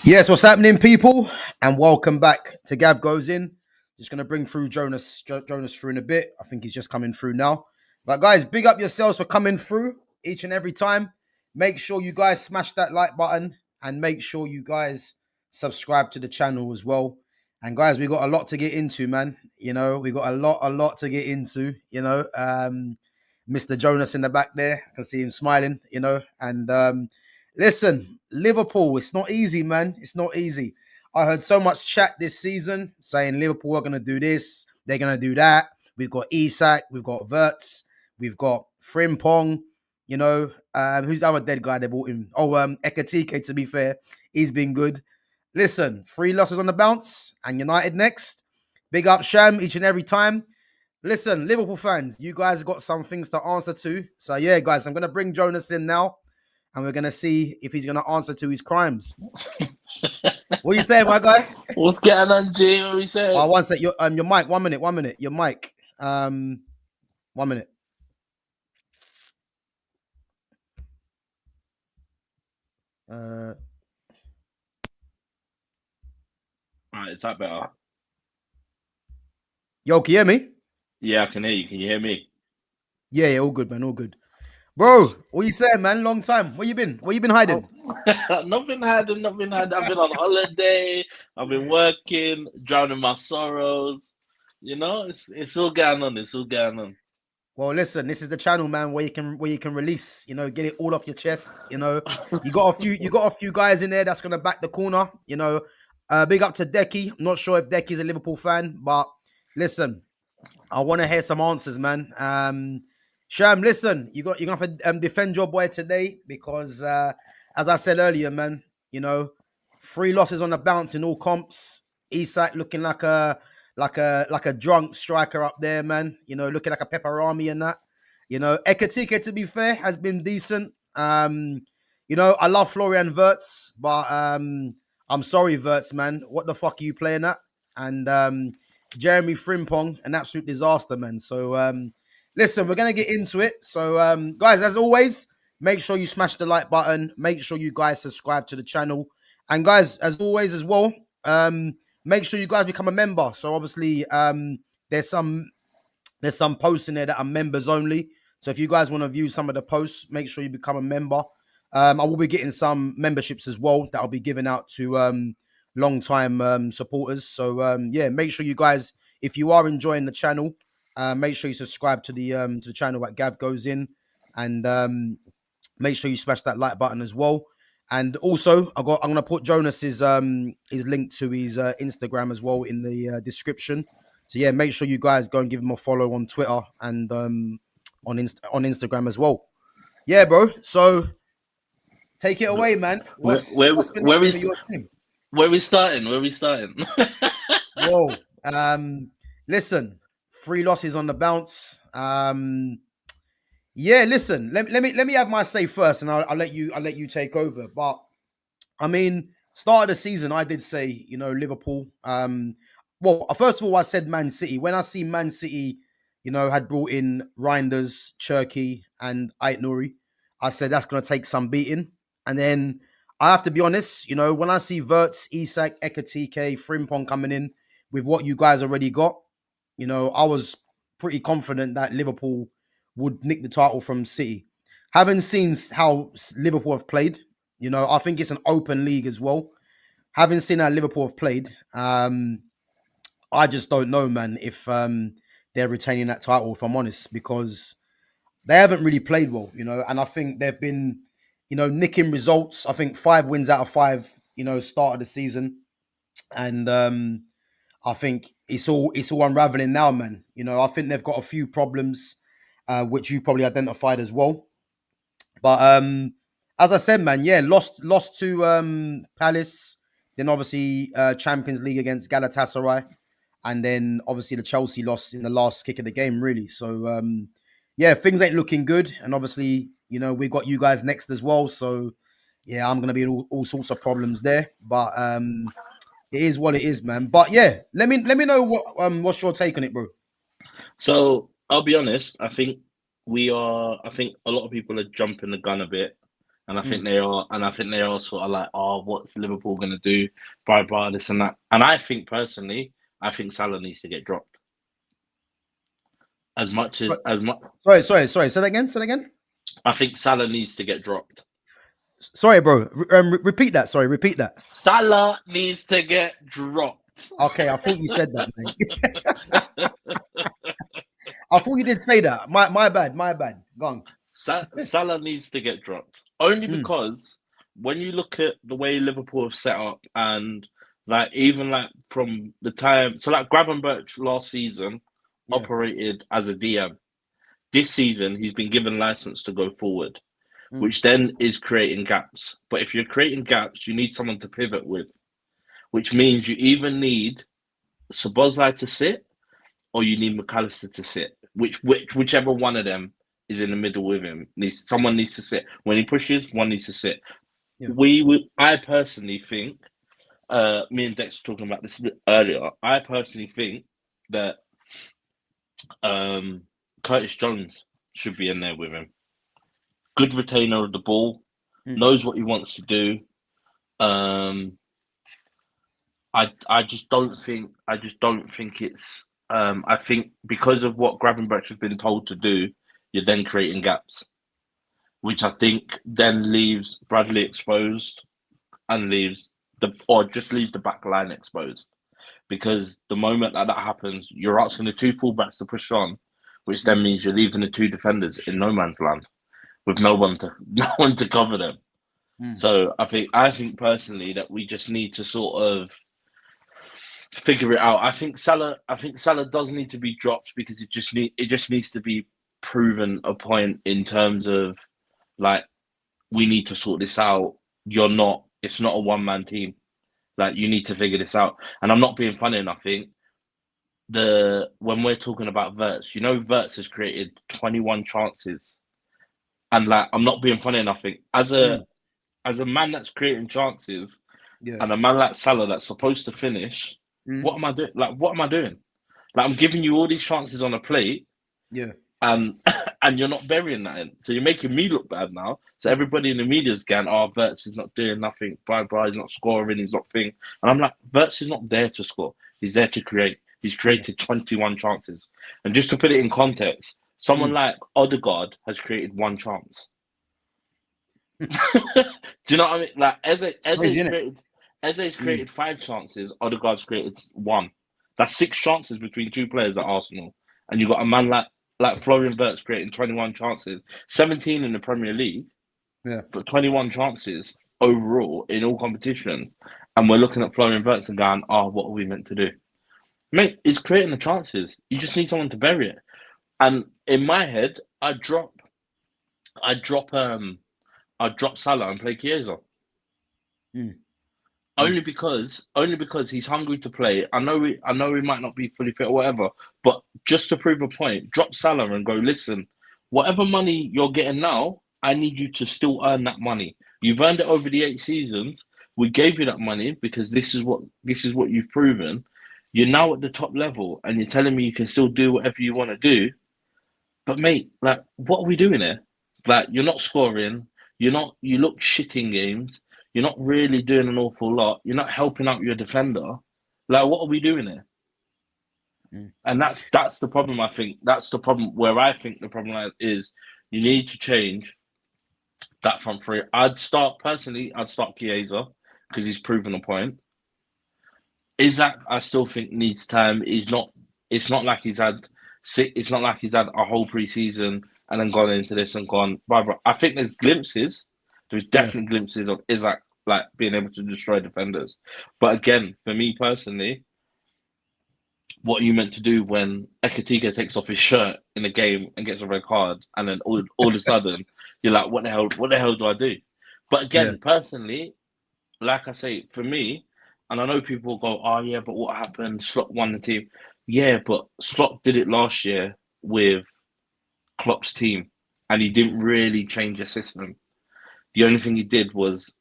Yes, what's happening, people? And welcome back to Gav Goes In. Just going to bring through Jonas through in a bit. I think he's just coming through now. But guys, big up yourselves for coming through each and every time. Make sure you guys smash that like button and make sure you guys subscribe to the channel as well. And guys, we got a lot to get into, man. You know, we got a lot to get into, Mr. Jonas in the back there. I can see him smiling, and listen, Liverpool, it's not easy, man. It's not easy. I heard so much chat this season saying Liverpool are going to do this, they're going to do that. We've got Isak, we've got Wirtz, we've got Frimpong, who's the other dead guy they bought in? Oh, Ekatike, to be fair. He's been good. Listen, 3 losses on the bounce and United next. Big up Sham each and every time. Listen, Liverpool fans, you guys got some things to answer to. So, yeah, guys, I'm going to bring Jonas in now. And we're going to see if he's going to answer to his crimes. What you saying, my guy? What's going on, G? What are we saying? Oh, one sec. Your mic. 1 minute. 1 minute. Your mic. 1 minute. All right, is that better? Yo, can you hear me? Yeah, I can hear you. Can you hear me? Yeah, all good, man. All good. Bro, what you saying, man? Long time. Where you been? Where you been hiding? Nothing hiding. I've been on holiday. I've been working, drowning my sorrows. You know, it's all going on. It's all going on. Well, listen, this is the channel, man, where you can release, get it all off your chest. You got a few guys in there that's gonna back the corner. Big up to Decky. I'm not sure if Decky's a Liverpool fan, but listen, I want to hear some answers, man. Sham, listen, you're gonna have to defend your boy today because, as I said earlier, man, 3 losses on the bounce in all comps. Isak looking like a drunk striker up there, man. Looking like a Pepperami and that. Ekatike, to be fair, has been decent. I love Florian Wirtz, but I'm sorry, Wirtz, man. What the fuck are you playing at? And Jeremy Frimpong, an absolute disaster, man. So listen, we're going to get into it. So, guys, as always, make sure you smash the like button. Make sure you guys subscribe to the channel. And, guys, as always as well, make sure you guys become a member. So, obviously, there's some posts in there that are members only. So, if you guys want to view some of the posts, make sure you become a member. I will be getting some memberships as well that I'll be giving out to long-time supporters. So, yeah, make sure you guys, if you are enjoying the channel, make sure you subscribe to the channel at Gav Goes In, and make sure you smash that like button as well. And also, I'm gonna put Jonas's his link to his Instagram as well in the description. So yeah, make sure you guys go and give him a follow on Twitter and on Instagram as well. Yeah, bro. So take it away, man. Where we starting? Whoa. Listen. 3 losses on the bounce. Yeah, listen. Let me have my say first, and I'll let you take over. But I mean, start of the season, I did say Liverpool. Well, first of all, I said Man City. When I see Man City, had brought in Reinders, Cherky, and Ait Nouri, I said that's going to take some beating. And then I have to be honest, when I see Wirtz, Isak, Ekatike, Frimpong coming in with what you guys already got. I was pretty confident that Liverpool would nick the title from City. Having seen how Liverpool have played, I think it's an open league as well. Having seen how Liverpool have played, I just don't know, man, if they're retaining that title, if I'm honest, because they haven't really played well, and I think they've been, nicking results. I think 5 wins out of 5, start of the season. And I think it's all unraveling now, man. I think they've got a few problems, which you probably identified as well. But as I said, man, yeah, lost to Palace, then obviously Champions League against Galatasaray, and then obviously the Chelsea loss in the last kick of the game, really. So yeah, things ain't looking good, and obviously we've got you guys next as well. So yeah, I'm gonna be in all sorts of problems there, but it is what it is, man. But yeah, let me know what's your take on it, bro. So I'll be honest. I think a lot of people are jumping the gun a bit And I think they are, sort of like, oh, what's Liverpool gonna do? Blah blah, this and that. And I think personally, I think Salah needs to get dropped. As much as Sorry. Say that again. Say that again. I think Salah needs to get dropped. Sorry, bro. Repeat that. Sorry, repeat that. Salah needs to get dropped. Okay, I thought you said that, man. I thought you did say that. My bad. My bad. Gone. Salah needs to get dropped only because when you look at the way Liverpool have set up, and like even like from the time, so like Gravenberch last season operated as a DM. This season he's been given license to go forward, which then is creating gaps. But if you're creating gaps, you need someone to pivot with, which means you either need Szoboszlai to sit or you need McAllister to sit. Whichever one of them is in the middle with him. Someone needs to sit. When he pushes, one needs to sit. Yeah. I personally think, me and Dex were talking about this a bit earlier, I personally think that Curtis Jones should be in there with him. Good retainer of the ball, knows what he wants to do. I just don't think it's I think because of what Gravenberch has been told to do, you're then creating gaps, which I think then leaves Bradley exposed and leaves the back line exposed. Because the moment that happens, you're asking the two fullbacks to push on, which then means you're leaving the two defenders in no man's land with no one to cover them. So I think personally that we just need to sort of figure it out. I think Salah does need to be dropped because it just needs to be proven a point in terms of like we need to sort this out. It's not a one-man team. Like you need to figure this out. And I'm not being funny, and I think when we're talking about Wirtz, Wirtz has created 21 chances. And like I'm not being funny, and I think as a man that's creating chances and a man like Salah that's supposed to finish, what am I doing? Like what am I doing? Like I'm giving you all these chances on a plate. Yeah. And you're not burying that in. So you're making me look bad now. So everybody in the media is going, oh, Wirtz is not doing nothing. He's not scoring. He's not thing. And I'm like, Wirtz is not there to score. He's there to create. He's created 21 chances. And just to put it in context, someone like Odegaard has created one chance. Do you know what I mean? Like Eze's created 5 chances. Odegaard's created 1. That's 6 chances between 2 players at Arsenal. And you've got a man like Florian Wirtz creating 21 chances, 17 in the Premier League, but 21 chances overall in all competitions. And we're looking at Florian Wirtz and going, oh, what are we meant to do? Mate, he's creating the chances. You just need someone to bury it. And in my head, I'd drop Salah and play Chiesa. Only because he's hungry to play. I know he might not be fully fit or whatever, but just to prove a point, drop Salah and go, listen, whatever money you're getting now, I need you to still earn that money. You've earned it over the 8 seasons. We gave you that money because this is what you've proven. You're now at the top level and you're telling me you can still do whatever you want to do. But mate, like, what are we doing here? Like, you're not scoring. You look shit in games. You're not really doing an awful lot. You're not helping out your defender. Like, what are we doing here? And that's the problem, I think. That's the problem where I think the problem is you need to change that front three. I'd start Chiesa because he's proven a point. Isak, I still think needs time. It's not like he's had a whole pre-season and then gone into this and gone, I think there's glimpses. There's definitely glimpses of Isak like being able to destroy defenders. But again, for me personally, what are you meant to do when Ekitike takes off his shirt in a game and gets a red card, and then all of a sudden you're like, what the hell do I do? But again, personally, like I say, for me, and I know people go, oh yeah, but what happened? Slot won the team. Yeah, but Slot did it last year with Klopp's team, and he didn't really change the system. The only thing he did was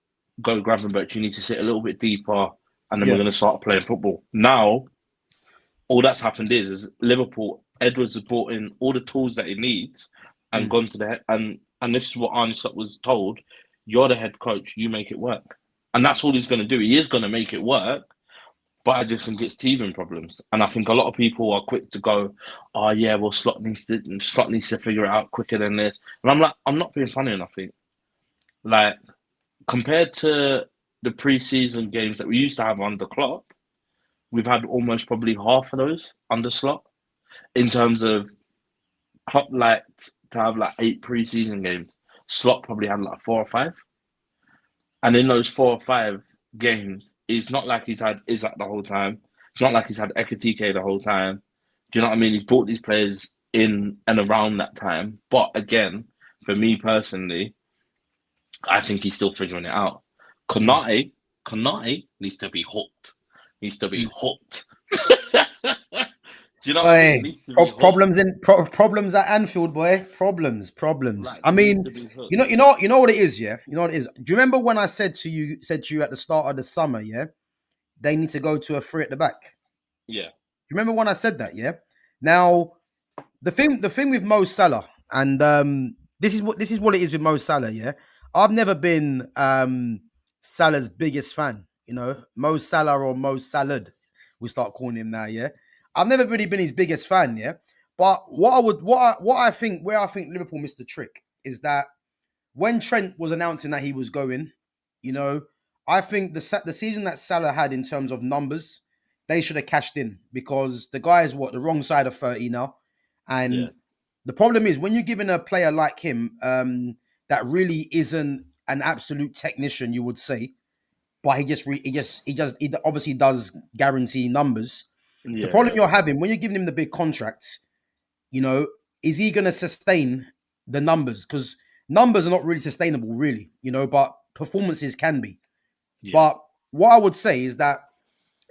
go Gravenberch, you need to sit a little bit deeper, and then we're going to start playing football. Now, all that's happened is Liverpool, Edwards has brought in all the tools that he needs and gone to and this is what Arne Slot was told. You're the head coach. You make it work, and that's all he's going to do. He is going to make it work. But I just think it's teething problems, and I think a lot of people are quick to go, "Oh yeah, well Slot needs to figure it out quicker than this." And I'm like, I'm not being funny enough. I think like compared to the preseason games that we used to have under Klopp, we've had almost probably half of those under Slot in terms of Klopp liked to have like 8 preseason games. Slot probably had like 4 or 5, and in those 4 or 5 games, it's not like he's had Isak the whole time. It's not like he's had Ekatike the whole time. Do you know what I mean? He's brought these players in and around that time. But again, for me personally, I think he's still figuring it out. Konate needs to be hooked. Needs to be hooked. Do you know what I mean? Needs to be hooked. Problems at Anfield, boy. Problems. Right, I mean, needs to be hooked. you know what it is, yeah. You know what it is. Do you remember when I said to you at the start of the summer, yeah, they need to go to a 3 at the back. Yeah. Do you remember when I said that? Yeah. Now, the thing with Mo Salah, and this is what it is with Mo Salah. Yeah, I've never been Salah's biggest fan. You know, Mo Salah or Mo Salad, we start calling him now. Yeah, I've never really been his biggest fan. Yeah, but where I think Liverpool missed the trick is that when Trent was announcing that he was going, you know, I think the season that Salah had in terms of numbers, they should have cashed in because the guy is the wrong side of 30 now. And the problem is when you're giving a player like him that really isn't an absolute technician, you would say, but he obviously does guarantee numbers. The problem you're having when you're giving him the big contracts, you know, is he going to sustain the numbers? Because numbers are not really sustainable, really, you know, but performances can be. Yeah. But what I would say is that,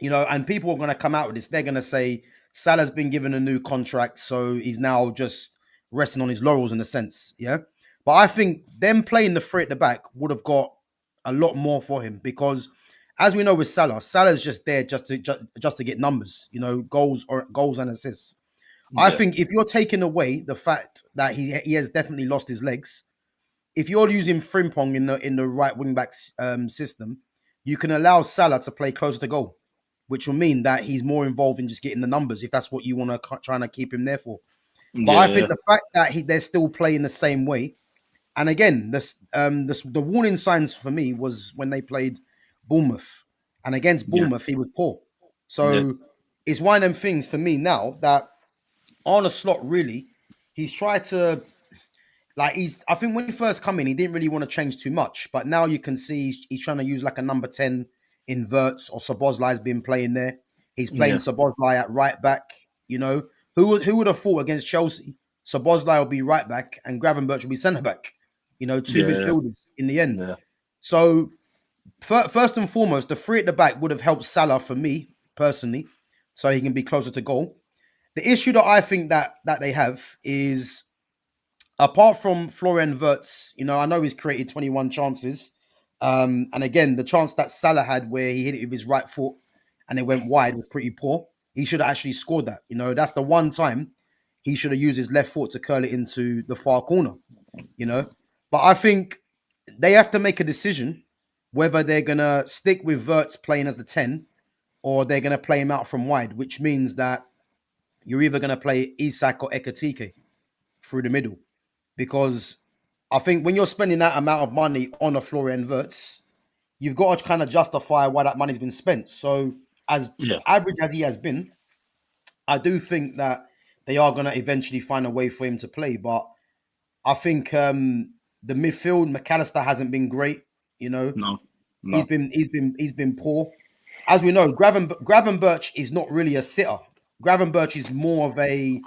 you know, and people are going to come out with this. They're going to say Salah's been given a new contract, so he's now just resting on his laurels in a sense. Yeah. But I think them playing the 3 at the back would have got a lot more for him because, as we know with Salah's just there just to get numbers, you know, goals and assists. Yeah. I think if you're taking away the fact that he has definitely lost his legs, if you're using Frimpong in the right wing back system, you can allow Salah to play closer to goal, which will mean that he's more involved in just getting the numbers if that's what you want to try to keep him there for. But I think the fact that they're still playing the same way, and again, the warning signs for me was when they played Bournemouth, and against Bournemouth he was poor. So it's one of them things for me now that Arne Slot really, he's tried to. I think when he first come in, he didn't really want to change too much. But now you can see he's trying to use like a number 10 in Wirtz, or Szoboszlai's been playing there. He's playing Szoboszlai at right back. You know, who would have thought against Chelsea, Szoboszlai will be right back and Gravenberch will be centre back. You know, two midfielders in the end. Yeah. So first and foremost, the 3 at the back would have helped Salah for me personally, so he can be closer to goal. The issue that I think that they have is, apart from Florian Wirtz, you know, I know he's created 21 chances. And again, the chance that Salah had where he hit it with his right foot and it went wide was pretty poor. He should have actually scored that. You know, that's the one time he should have used his left foot to curl it into the far corner, you know. But I think they have to make a decision whether they're going to stick with Wirtz playing as the 10 or they're going to play him out from wide, which means that you're either going to play Isak or Ekatike through the middle. Because I think when you're spending that amount of money on a Florian Wirtz, you've got to kind of justify why that money's been spent. So as average as he has been, I do think that they are going to eventually find a way for him to play. But I think the midfield, McAllister hasn't been great. You know, no. He's been poor. As we know, Gravenberch is not really a sitter. Gravenberch is more of a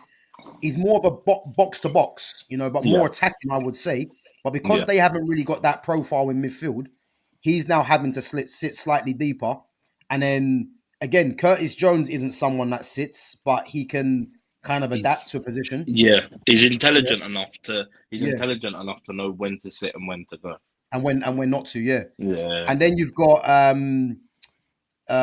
box to box, you know, but more attacking, I would say. But because they haven't really got that profile in midfield, he's now having to sit slightly deeper. And then again, Curtis Jones isn't someone that sits, but he can kind of adapt to a position. Yeah, he's intelligent enough to know when to sit and when to go, and when not to. Yeah. And then you've got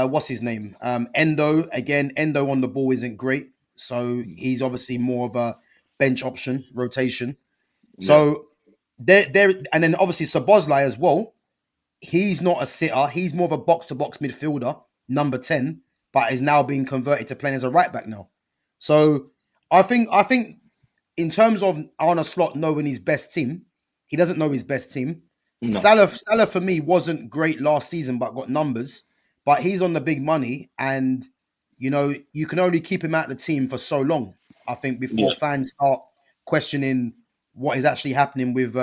what's his name? Endo. Again, Endo on the ball isn't great. So he's obviously more of a bench option, rotation. So there, and then obviously Sabozlai as well. He's not a sitter. He's more of a box to box midfielder, number 10, but is now being converted to playing as a right back now. So I think in terms of Arne Slot knowing his best team, he doesn't know his best team. No. Salah for me wasn't great last season, but got numbers. But he's on the big money, and you can only keep him out of the team for so long. I think before Yeah. fans start questioning what is actually happening with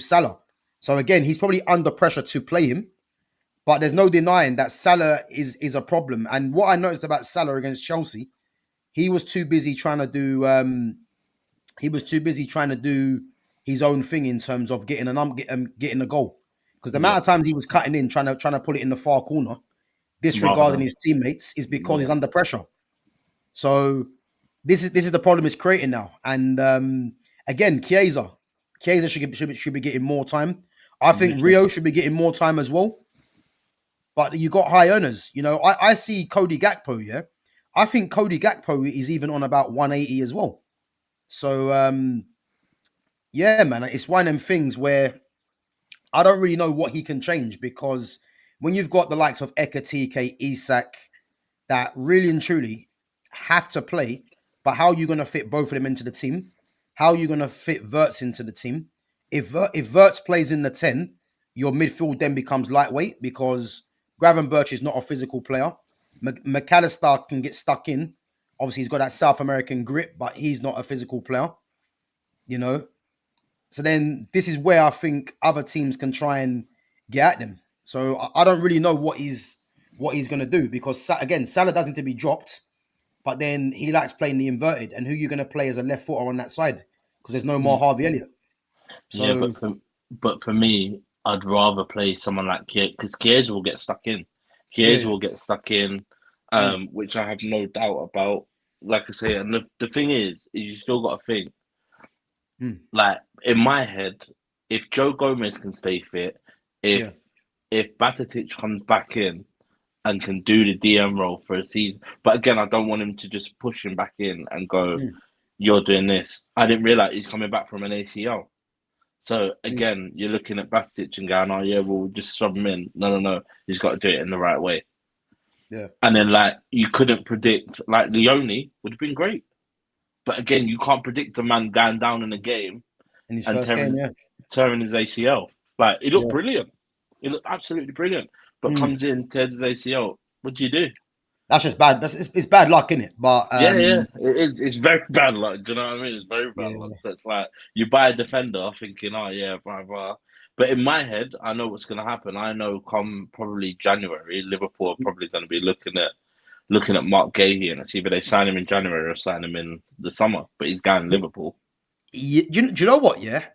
Salah. So again, he's probably under pressure to play him, but there's no denying that Salah is a problem. And what I noticed about Salah against Chelsea, he was too busy trying to do his own thing in terms of getting a goal. Because the Yeah. amount of times he was cutting in, trying to pull it in the far corner, Rather disregarding than his teammates, is because he's yeah. under pressure. So this is the problem it's creating now. And again, Chiesa should be getting more time. I think Literally. Rio should be getting more time as well. But you got high earners. I see Cody Gakpo. Yeah, I think Cody Gakpo is even on about 180 as well. So yeah, man, it's one of them things where I don't really know what he can change, because when you've got the likes of Ekatike, Isak, that really and truly have to play, but how are you going to fit both of them into the team? How are you going to fit Wirtz into the team? If Wirtz plays in the 10, your midfield then becomes lightweight, because Gravenberch is not a physical player. McAllister can get stuck in. Obviously, he's got that South American grip, but he's not a physical player, you know? So then this is where I think other teams can try and get at them. So I don't really know what he's going to do, because again, Salah doesn't need to be dropped, but then he likes playing the inverted. And who you going to play as a left footer on that side? Because there's no more Mm. Harvey Elliott. Yeah, So but for me, I'd rather play someone like Chiesa, because Chiesa will get stuck in. yeah, Chiesa yeah. will get stuck in, Mm, which I have no doubt about. Like I say, and the thing is you still got to think. mm, Like in my head, if Joe Gomez can stay fit, if yeah, if Batatic comes back in and can do the DM role for a season, but again, I don't want him to just push him back in and go, mm, "You're doing this." I didn't realize he's coming back from an ACL. So mm, again, you're looking at Batatic and going, "Oh yeah, we'll just sub him in." No, no, no. He's got to do it in the right way. yeah. And then like you couldn't predict, like Leone would have been great, but again, you can't predict a man going down in a game In his and first game, yeah, tearing his ACL. Like it looked yeah. brilliant. It looked absolutely brilliant. But Mm. comes in, tears his ACL. What do you do? That's just bad. It's bad luck, isn't it? But Yeah, yeah. It is. It's very bad luck. Do you know what I mean? It's very bad luck. yeah, So it's like you buy a defender thinking, oh yeah, blah blah. But in my head, I know what's going to happen. I know come probably January, Liverpool are probably going to be looking at Mark Gahey, and it's either they sign him in January or sign him in the summer. But he's going to Liverpool. do you know what? Yeah,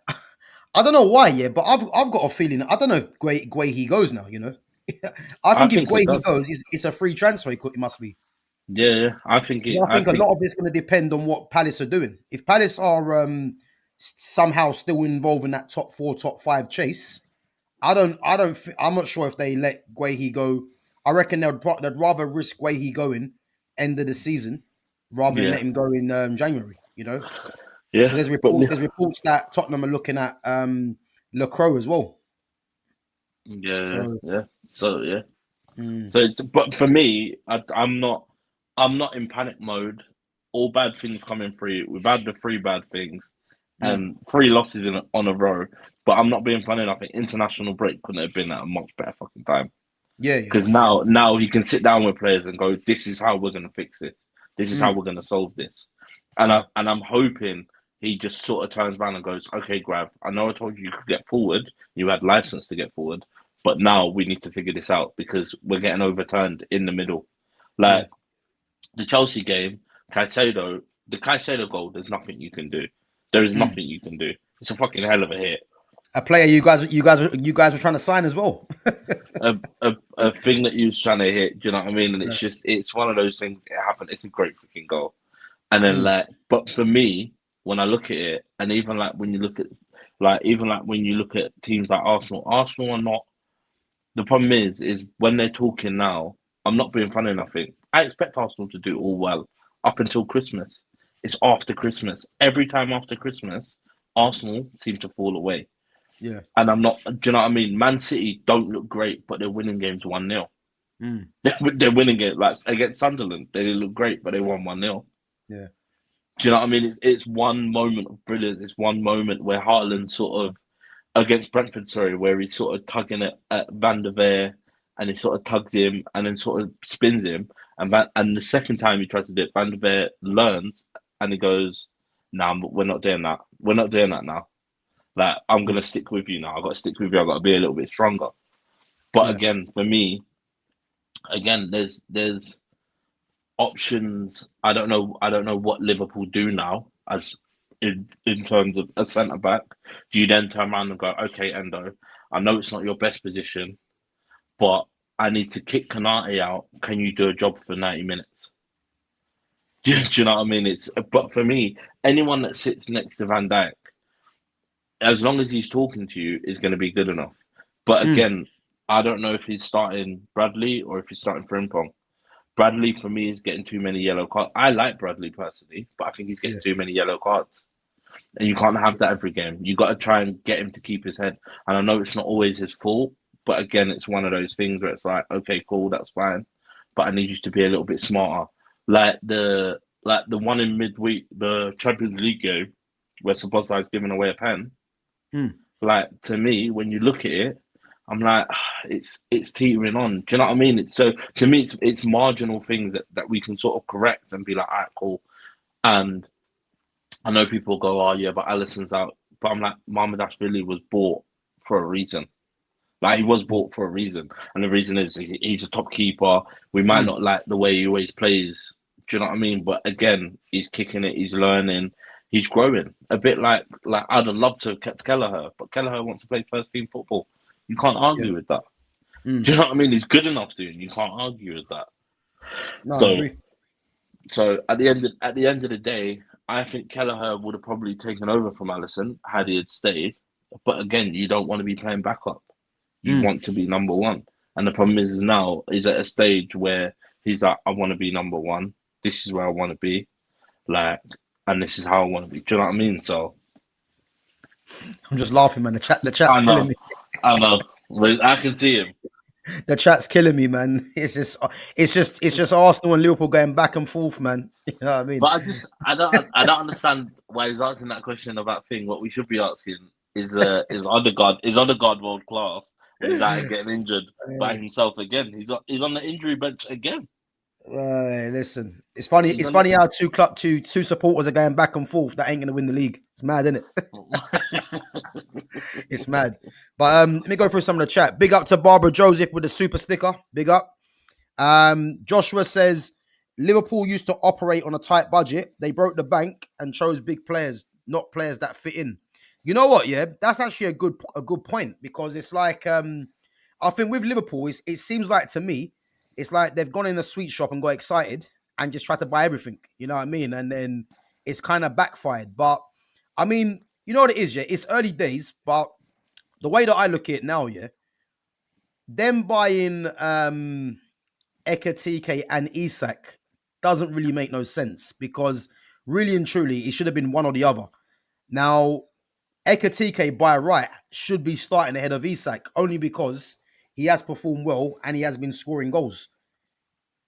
I don't know why. Yeah, but I've got a feeling. I don't know if Guehi goes now. I I think if think it Guehi does. goes, it's a free transfer. It must be. Yeah, yeah. I think it. I I think a lot think of it's going to depend on what Palace are doing. If Palace are somehow still involved in that top four, top five chase, I'm not sure if they let Guehi go. I reckon they'd rather risk Guehi going end of the season rather than yeah, let him go in January. Because yeah. there's But reports that Tottenham are looking at Lacroix as well. yeah, So yeah. So yeah. mm, So it's but for me, I'm not in panic mode. All bad things coming through. We've had the three bad things mm, and three losses on a row. But I'm not being funny. I think international break couldn't have been at a much better fucking time. yeah, Because yeah, now he can sit down with players and go, "This is how we're going to fix this. This is how mm, we're going to solve this." And yeah, I'm hoping he just sort of turns around and goes, "Okay, Grav, I know I told you could get forward. You had license to get forward, but now we need to figure this out because we're getting overturned in the middle." yeah. Like the Chelsea game, the Caicedo goal. There's nothing you can do. There is Mm. nothing you can do. It's a fucking hell of a hit. A player you guys were trying to sign as well. A thing that you was trying to hit. Do you know what I mean? And Yeah. it's one of those things. It happened. It's a great freaking goal. And then Mm, but for me, when I look at it, and even like when you look at teams like Arsenal, Arsenal are not. The problem is when they're talking now. I'm not being funny enough. I expect Arsenal to do all well up until Christmas. It's after Christmas. Every time after Christmas, Arsenal seem to fall away. Yeah. And I'm not, do you know what I mean? Man City don't look great, but they're winning games 1-0. Mm. They're winning it. Like against Sunderland, they didn't look great, but they won 1-0. Yeah. Do you know what I mean? It's one moment of brilliance. It's one moment where Haaland sort of, against Brentford, sorry, where he's sort of tugging it at Van der Veer and he sort of tugs him and then sort of spins him. And the second time he tries to do it, Van der Veer learns and he goes, "Nah, we're not doing that. We're not doing that now. Like, I'm going to stick with you now. I've got to stick with you. I've got to be a little bit stronger." But Yeah. again, for me, again, there's options. I don't know what Liverpool do now as in terms of a centre back. Do you then turn around and go, okay, Endo, I know it's not your best position, but I need to kick Kanate out. Can you do a job for 90 minutes? Do you know what I mean? But for me, anyone that sits next to Van Dijk, as long as he's talking to you, is going to be good enough. But Mm. again, I don't know if he's starting Bradley or if he's starting Frimpong. Bradley, for me, is getting too many yellow cards. I like Bradley personally, but I think he's getting Yeah. too many yellow cards. And you can't have that every game. You got to try and get him to keep his head. And I know it's not always his fault, but again, it's one of those things where it's like, okay, cool, that's fine, but I need you to be a little bit smarter. Like the one in midweek, the Champions League game, where Szoboszlai is giving away a pen. Mm. Like, to me, when you look at it, I'm like, it's teetering on. Do you know what I mean? So to me, it's marginal things that we can sort of correct and be like, all right, cool. And I know people go, oh yeah, but Alisson's out. But I'm like, Mamardashvili was bought for a reason. Like, he was bought for a reason, and the reason is he's a top keeper. We might Mm. not like the way he always plays. Do you know what I mean? But again, he's kicking it. He's learning. He's growing. A bit like I'd have loved to have kept Kelleher, but Kelleher wants to play first team football. You can't Yeah. argue with that. Mm. Do you know what I mean? He's good enough to, and you can't argue with that. No, I So, agree. so at the end of the day, I think Kelleher would have probably taken over from Alisson had he had stayed. But again, you don't want to be playing backup. You Mm. want to be number one. And the problem is now he's at a stage where he's like, I want to be number one. This is where I want to be. Like, and this is how I want to be. Do you know what I mean? So I'm just laughing, man. The chat's I killing know, me. I know. I can see him. The chat's killing me, man. It's just Arsenal and Liverpool going back and forth, man. You know what I mean? But I don't understand why he's asking that question about thing. What we should be asking is Odegaard world class when he's out and getting injured by himself again. He's on the injury bench again. Listen, it's funny. He's It's on funny how two supporters are going back and forth. That ain't gonna win the league. It's mad, isn't it? It's mad. But let me go through some of the chat. Big up to Barbara Joseph with the super sticker. Big up. Joshua says Liverpool used to operate on a tight budget. They broke the bank and chose big players, not players that fit in. You know what? Yeah, that's actually a good point, because it's like I think with Liverpool, it seems like to me, it's like they've gone in the sweet shop and got excited and just tried to buy everything. You know what I mean? And then it's kind of backfired. But I mean, you know what it is, yeah? It's early days, but the way that I look at it now, yeah, them buying Ekatike and Isak doesn't really make no sense, because really and truly, it should have been one or the other. Now, Ekatike by right should be starting ahead of Isak, only because he has performed well and he has been scoring goals.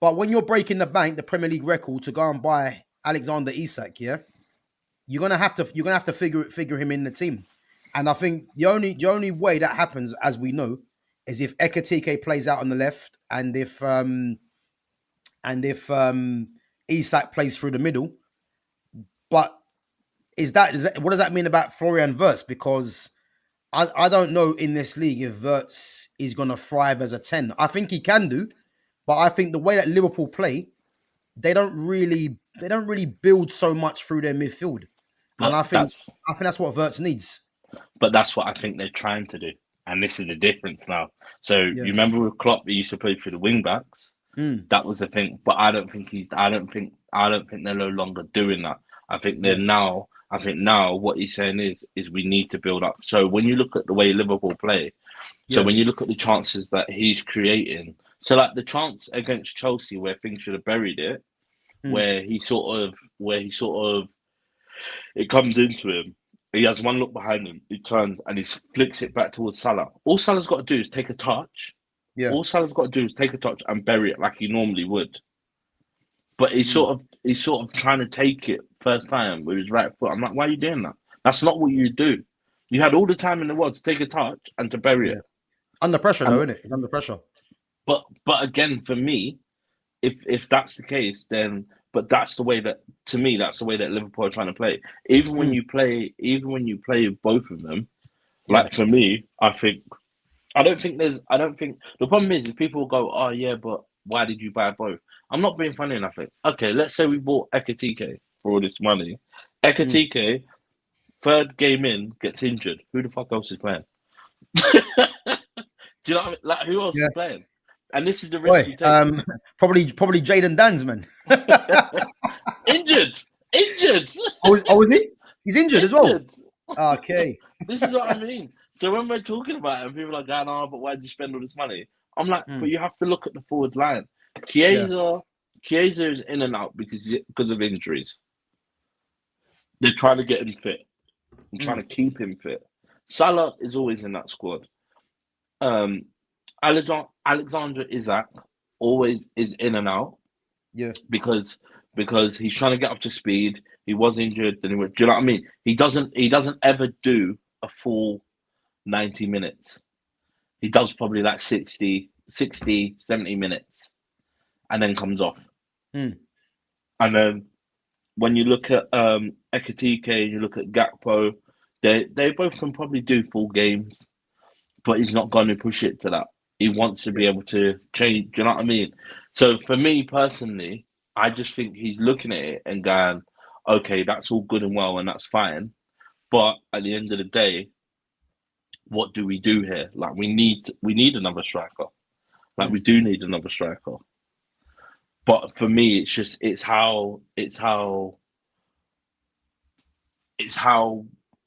But when you're breaking the bank, the Premier League record, to go and buy Alexander Isak, yeah, you're gonna have to figure him in the team. And I think the only way that happens, as we know, is if Ekatike plays out on the left, and if Isak plays through the middle. But what does that mean about Florian Wirtz? Because I don't know in this league if Wirtz is gonna thrive as a 10. I think he can do, but I think the way that Liverpool play, they don't really build so much through their midfield. And But I think that's what Wirtz needs. that's what I think they're trying to do, and this is the difference now. So you Yeah. remember with Klopp, he used to play through the wing backs. Mm. That was the thing. But I don't think they're no longer doing that. I think they're Yeah. now. I think now what he's saying is we need to build up. So when you look at the way Liverpool play, so Yeah. when you look at the chances that he's creating, so like the chance against Chelsea where things should have buried it, Mm. where he sort of it comes into him He has one look behind him. He turns and he flicks it back towards Salah. All Salah's got to do is take a touch. Yeah. All Salah's got to do is take a touch and bury it like he normally would. But he's sort of trying to take it first time with his right foot. I'm like, why are you doing that? That's not what you do. You had all the time in the world to take a touch and to bury it. Under pressure, though, isn't it? It's under pressure. But again, for me, if that's the case, then that's the way that, to me, that's the way that Liverpool are trying to play. Even when you play both of them, like for me, I don't think the problem is people will go, oh yeah, but why did you buy both? I'm not being funny enough. Okay, let's say we bought Ekitike for all this money. Ekitike, third game in, gets injured. Who the fuck else is playing? Do you know what I mean? Like, who else is playing? And this is the risk you take. Probably Jaden Dan's, man. Injured. Oh, is he? He's injured as well. Okay. This is what I mean. So when we're talking about it, and people are going, oh, but why did you spend all this money? I'm like, but you have to look at the forward line. Chiesa is in and out because of injuries. They're trying to get him fit. I'm trying to keep him fit. Salah is always in that squad. Alexander Isak always is in and out. Yeah. Because he's trying to get up to speed. He was injured. Then he went. Do you know what I mean? He doesn't ever do a full 90 minutes. He does probably like 60, 70 minutes and then comes off. And then when you look at Ekitike and you look at Gakpo, they both can probably do full games, but he's not going to push it to that. He wants to be able to change. Do you know what I mean? So for me personally, I just think he's looking at it and going, okay, that's all good and well and that's fine. But at the end of the day, what do we do here? Like we need another striker. Like we do need another striker. But for me, it's how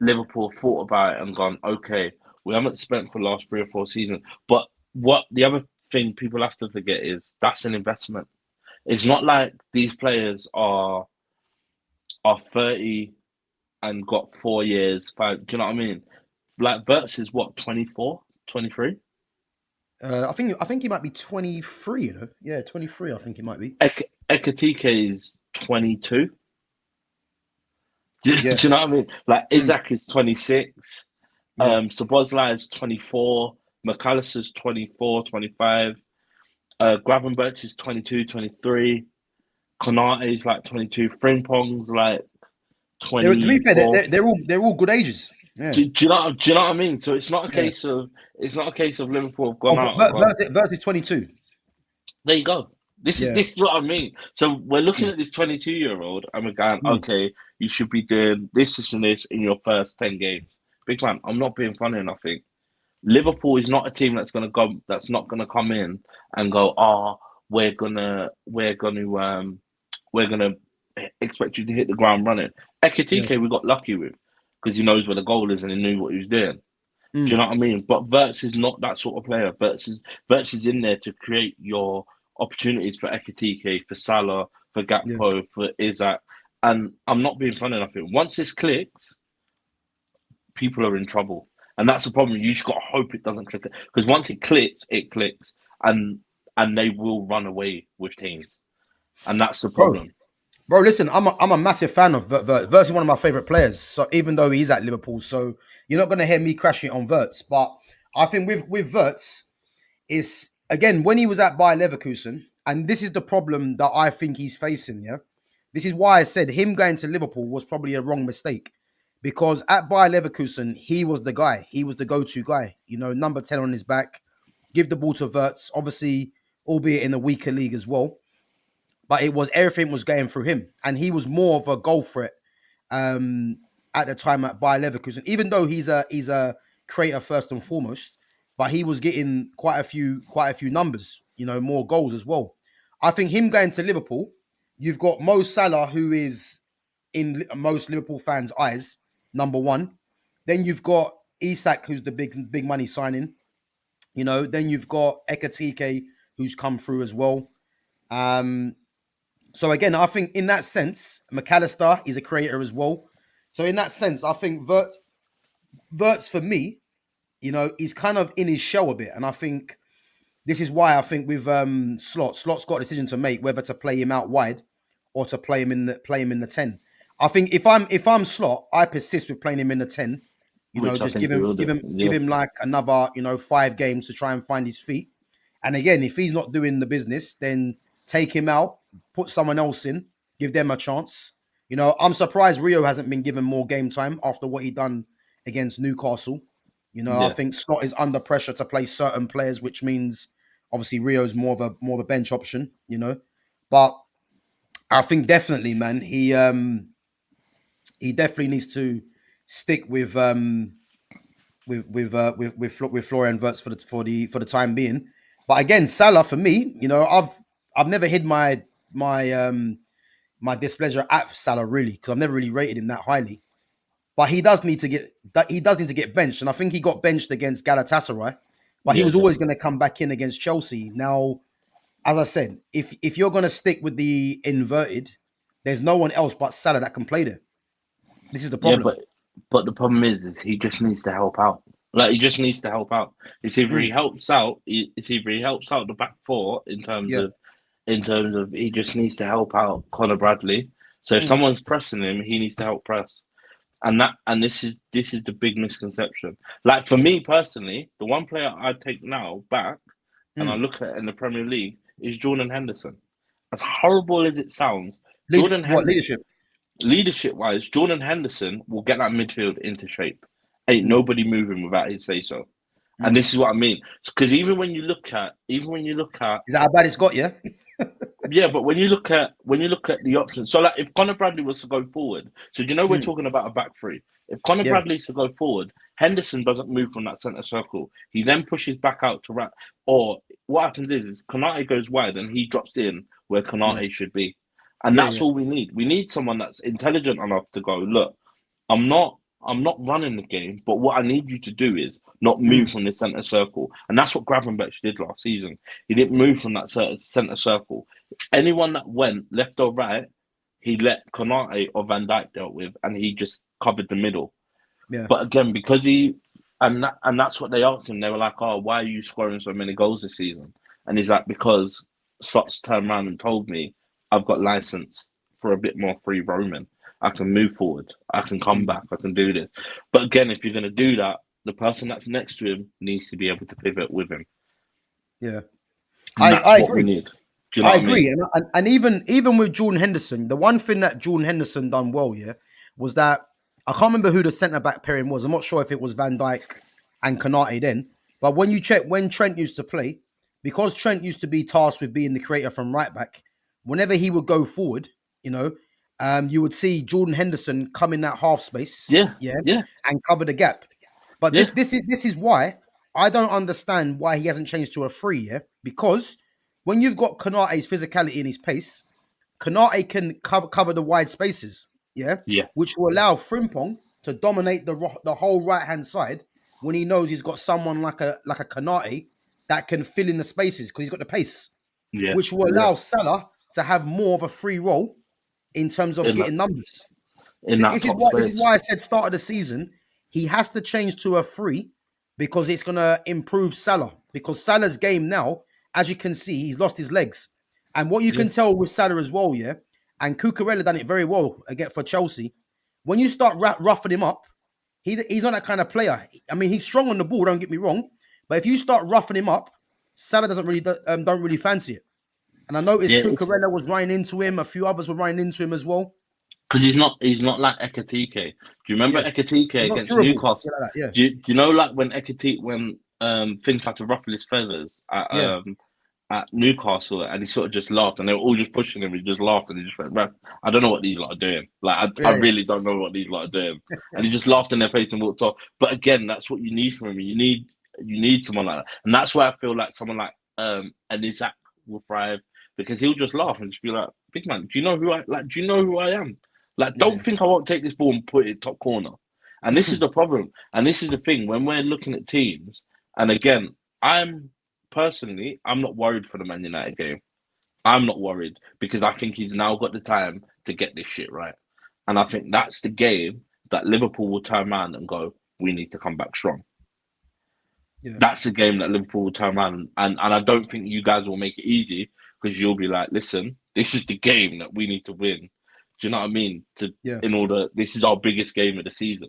Liverpool thought about it and gone, okay, we haven't spent for the last 3 or 4 seasons. But what the other thing people have to forget is that's an investment. It's not like these players are 30 and got 4 years, 5. Do you know what I mean? Like Wirtz is what, 24, 23? I think he might be 23. You know, yeah, 23. I think he might be. Ekitike is 22. Do you know what I mean? Like Isak is 26. Szoboszlai is 24. McAllister's 24, 25. Gravenberch is 22, 23. Konate is like 22. Frimpong's like 20. To be fair, they're all good ages. Yeah. Do you know what I mean? So it's not a case of Liverpool have gone out. Wirtz is 22. There you go. This is what I mean. So we're looking at this 22-year-old and we're going, okay, you should be doing this and this in your first 10 games. Big man, I'm not being funny enough. I think Liverpool is not a team that's not gonna come in and go, we're gonna expect you to hit the ground running. Ekitike we got lucky with because he knows where the goal is and he knew what he was doing. Do you know what I mean? But Wirtz is not that sort of player. Wirtz is in there to create your opportunities for Ekitike, for Salah, for Gakpo, for Isak. And I'm not being funny enough. Once this clicks, people are in trouble. And that's the problem. You just got to hope it doesn't click. Because once it clicks, and they will run away with teams. And that's the problem. Bro, listen, I'm a massive fan of Wirtz. Wirtz is one of my favourite players. So even though he's at Liverpool, so you're not going to hear me crashing on Wirtz. But I think with Wirtz, is again, when he was at Bayer Leverkusen, and this is the problem that I think he's facing, yeah? This is why I said him going to Liverpool was probably a wrong mistake. Because at Bayer Leverkusen, he was the guy. He was the go-to guy. You know, number 10 on his back. Give the ball to Wirtz. Obviously, albeit in a weaker league as well. But everything was going through him. And he was more of a goal threat at the time at Bayer Leverkusen. Even though he's a creator first and foremost. But he was getting quite a few numbers. You know, more goals as well. I think him going to Liverpool, you've got Mo Salah, who is in most Liverpool fans' eyes, number one. Then you've got Isak, who's the big money signing. You know, then you've got Ekitike, who's come through as well. So again, I think in that sense, McAllister is a creator as well. So in that sense, I think Verts for me, he's kind of in his shell a bit, and I think this is why I think with Slot's got a decision to make whether to play him out wide or to play him in the 10. I think if I'm Slot, I persist with playing him in the 10. which I Just think give he him will give do. him give Yeah, him like another 5 games to try and find his feet. And again, if he's not doing the business, then take him out, put someone else in, give them a chance. I'm surprised Rio hasn't been given more game time after what he done against Newcastle. I yeah, think Scott is under pressure to play certain players, which means obviously Rio's more of a bench option. But I think definitely, man, he definitely needs to stick with Florian Wirtz for the time being. But again, Salah for me, I've never hid my displeasure at Salah really because I've never really rated him that highly. But he does need to get benched, and I think he got benched against Galatasaray. But he yeah, was always definitely. going to come back in against Chelsea. Now, as I said, if you're going to stick with the inverted, there's no one else but Salah that can play there. This is the Yeah, problem. but the problem is he just needs to help out. Like he just needs to help out. Mm, It's either he helps out the back four yeah. in terms of he just needs to help out Conor Bradley. So if Mm, someone's pressing him, he needs to help press. And this is the big misconception. Like for yeah. me personally, the one player I take now back and I Mm. look at in the Premier League is Jordan Henderson. As horrible as it sounds, Lead Jordan what Henderson, leadership? leadership wise, Jordan Henderson will get that midfield into shape. Ain't Mm, nobody moving without his say so. And mm. this is what I mean. Because even when you look at Is that how bad it's got? Yeah. yeah, but when you look at the options, so like if Conor Bradley was to go forward, so do you know we're Mm, talking about a back three. If Conor yeah. Bradley's to go forward, Henderson doesn't move from that centre circle. He then pushes back out to right. Or what happens is Konate goes wide and he drops in where Yeah. Konate should be, and Yeah. that's Yeah. all we need. We need someone that's intelligent enough to go look. I'm not. I'm not running the game, but what I need you to do is not move Mm, from the centre circle, and that's what Gravenberch did last season. He didn't move from that centre circle. Anyone that went left or right, he let Konate or Van Dijk dealt with, and he just covered the middle. yeah. But again, because and that's what they asked him. They were like, "Oh, why are you scoring so many goals this season?" And he's like, "Because Slots turned around and told me I've got license for a bit more free roaming. I can move forward. I can come Mm, back. I can do this." But again, if you're going to do that, the person that's next to him needs to be able to pivot with him, yeah. and I that's I what we agree. need. Do you know I what I mean? agree, and even with Jordan Henderson, the one thing that Jordan Henderson done well, yeah, was that I can't remember who the centre back pairing was. I'm not sure if it was Van Dijk and Kanate then, but when you check when Trent used to play, because Trent used to be tasked with being the creator from right back, whenever he would go forward, you know, you would see Jordan Henderson come in that half space, Yeah, yeah, yeah, and cover the gap. But this yeah, this is this is why I don't understand why he hasn't changed to a free, yeah, because when you've got Kanate's physicality and his pace, Kanate can cover the wide spaces, yeah, yeah, which will allow Frimpong to dominate the whole right hand side when he knows he's got someone like a Kanate that can fill in the spaces because he's got the pace, yeah, which will yeah. allow Salah to have more of a free role in terms of In that getting numbers. in that This is top why this is space. why I said start of the season he has to change to a free because it's gonna improve Salah. Because Salah's game now, as you can see, he's lost his legs. And what you Yeah, can tell with Salah as well, yeah, and Cucurella done it very well again for Chelsea. When you start roughing him up, he's not that kind of player. I mean, he's strong on the ball. Don't get me wrong, but if you start roughing him up, Salah doesn't really don't really fancy it. And I noticed yeah. It's Cucurella was running into him. A few others were running into him as well. because he's not like Ekatike. Do you remember Yeah, Ekatike he's not against durable. Newcastle? Yeah, like that. Yeah, Do you know like when Ekatike when Finn tried to ruffle his feathers yeah. at Newcastle and he sort of just laughed and they were all just pushing him. He just laughed and he just went, "Man, I don't know what these lot are doing. Like I Yeah, really don't know what these lot are doing." And he just laughed in their face and walked off. But again, that's what you need from him. You need someone like that, and that's why I feel like someone like an Isak will thrive because he'll just laugh and just be like, "Big man, do you know who I like? Do you know who I am? Like, don't yeah, think I won't take this ball and put it top corner." And this is the problem. And this is the thing when we're looking at teams. And again, I'm not worried for the Man United game. I'm not worried because I think he's now got the time to get this shit right. And I think that's the game that Liverpool will turn around and go, we need to come back strong. Yeah. That's a game that Liverpool will turn around, and I don't think you guys will make it easy because you'll be like, listen, this is the game that we need to win. Do you know what I mean? This is our biggest game of the season.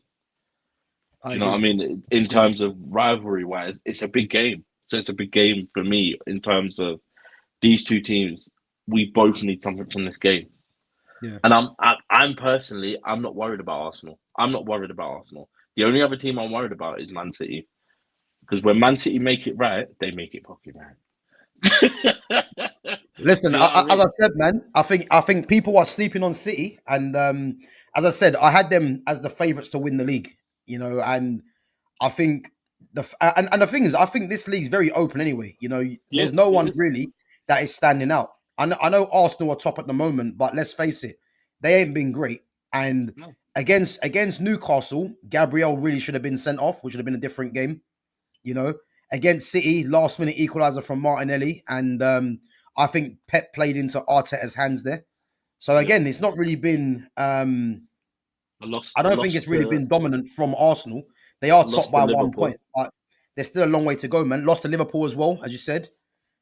Do you know what I mean? In terms of rivalry wise, it's a big game. So it's a big game for me in terms of these two teams. We both need something from this game. Yeah. And I'm personally, I'm not worried about Arsenal. I'm not worried about Arsenal. The only other team I'm worried about is Man City. Because when Man City make it right, they make it fucking right. Listen, as I said, man, I think people are sleeping on City, and as I said, I had them as the favourites to win the league. You know, and I think the thing is, I think this league's very open anyway. You know, there's no one really that is standing out. I know Arsenal are top at the moment, but let's face it, they ain't been great. And against Newcastle, Gabriel really should have been sent off, which would have been a different game. You know, against City, last minute equaliser from Martinelli, and I think Pep played into Arteta's hands there. So again, it's not really been. I don't think it's really been dominant from Arsenal. They are top by 1 point, but there's still a long way to go, man. Lost to Liverpool as well, as you said.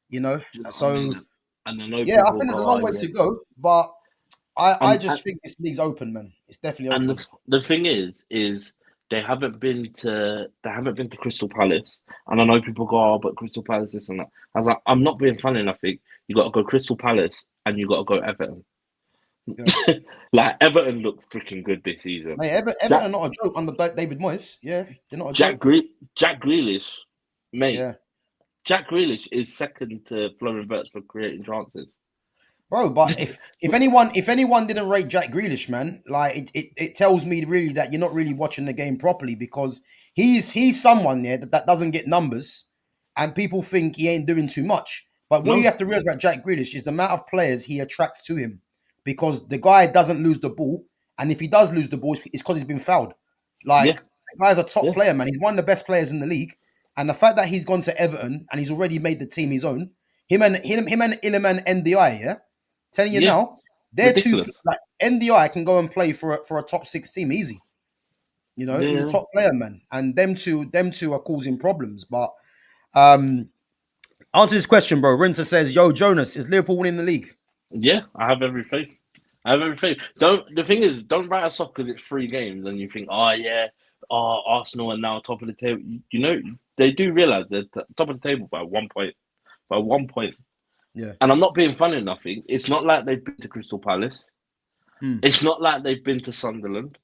You know, so I mean? And I know I think there's a long way to go, but I just think this league's open, man. It's definitely open. And the thing is they haven't been to Crystal Palace, and I know people go, oh, but Crystal Palace this and that. I was like, I'm not being funny. I think you got to go Crystal Palace and you got to go Everton. Yeah. Like Everton look freaking good this season. Mate, Everton are not a joke under David Moyes. Yeah, they're not a joke. Jack Grealish, mate. Yeah. Jack Grealish is second to Florian Wirtz for creating chances. Bro, but if anyone didn't rate Jack Grealish, man, like it tells me really that you're not really watching the game properly, because he's someone there that doesn't get numbers, and people think he ain't doing too much. But what you have to realize about Jack Grealish is the amount of players he attracts to him, because the guy doesn't lose the ball, and if he does lose the ball, it's because he's been fouled. Like the guy's a top player, man. He's one of the best players in the league, and the fact that he's gone to Everton and he's already made the team his own, him and Iliman NDI, yeah. Telling you now, they're two. Like NDI can go and play for a top 6 team easy. You know, he's a top player, man, and them two are causing problems. But answer this question, bro. Rinsa says, "Yo, Jonas, is Liverpool winning the league?" Yeah, I have every faith. The thing is, don't write us off because it's 3 games and you think, Arsenal are now top of the table. You know, they do realize they're top of the table by 1 point. By 1 point. Yeah. And I'm not being funny or nothing. It's not like they've been to Crystal Palace. It's not like they've been to Sunderland.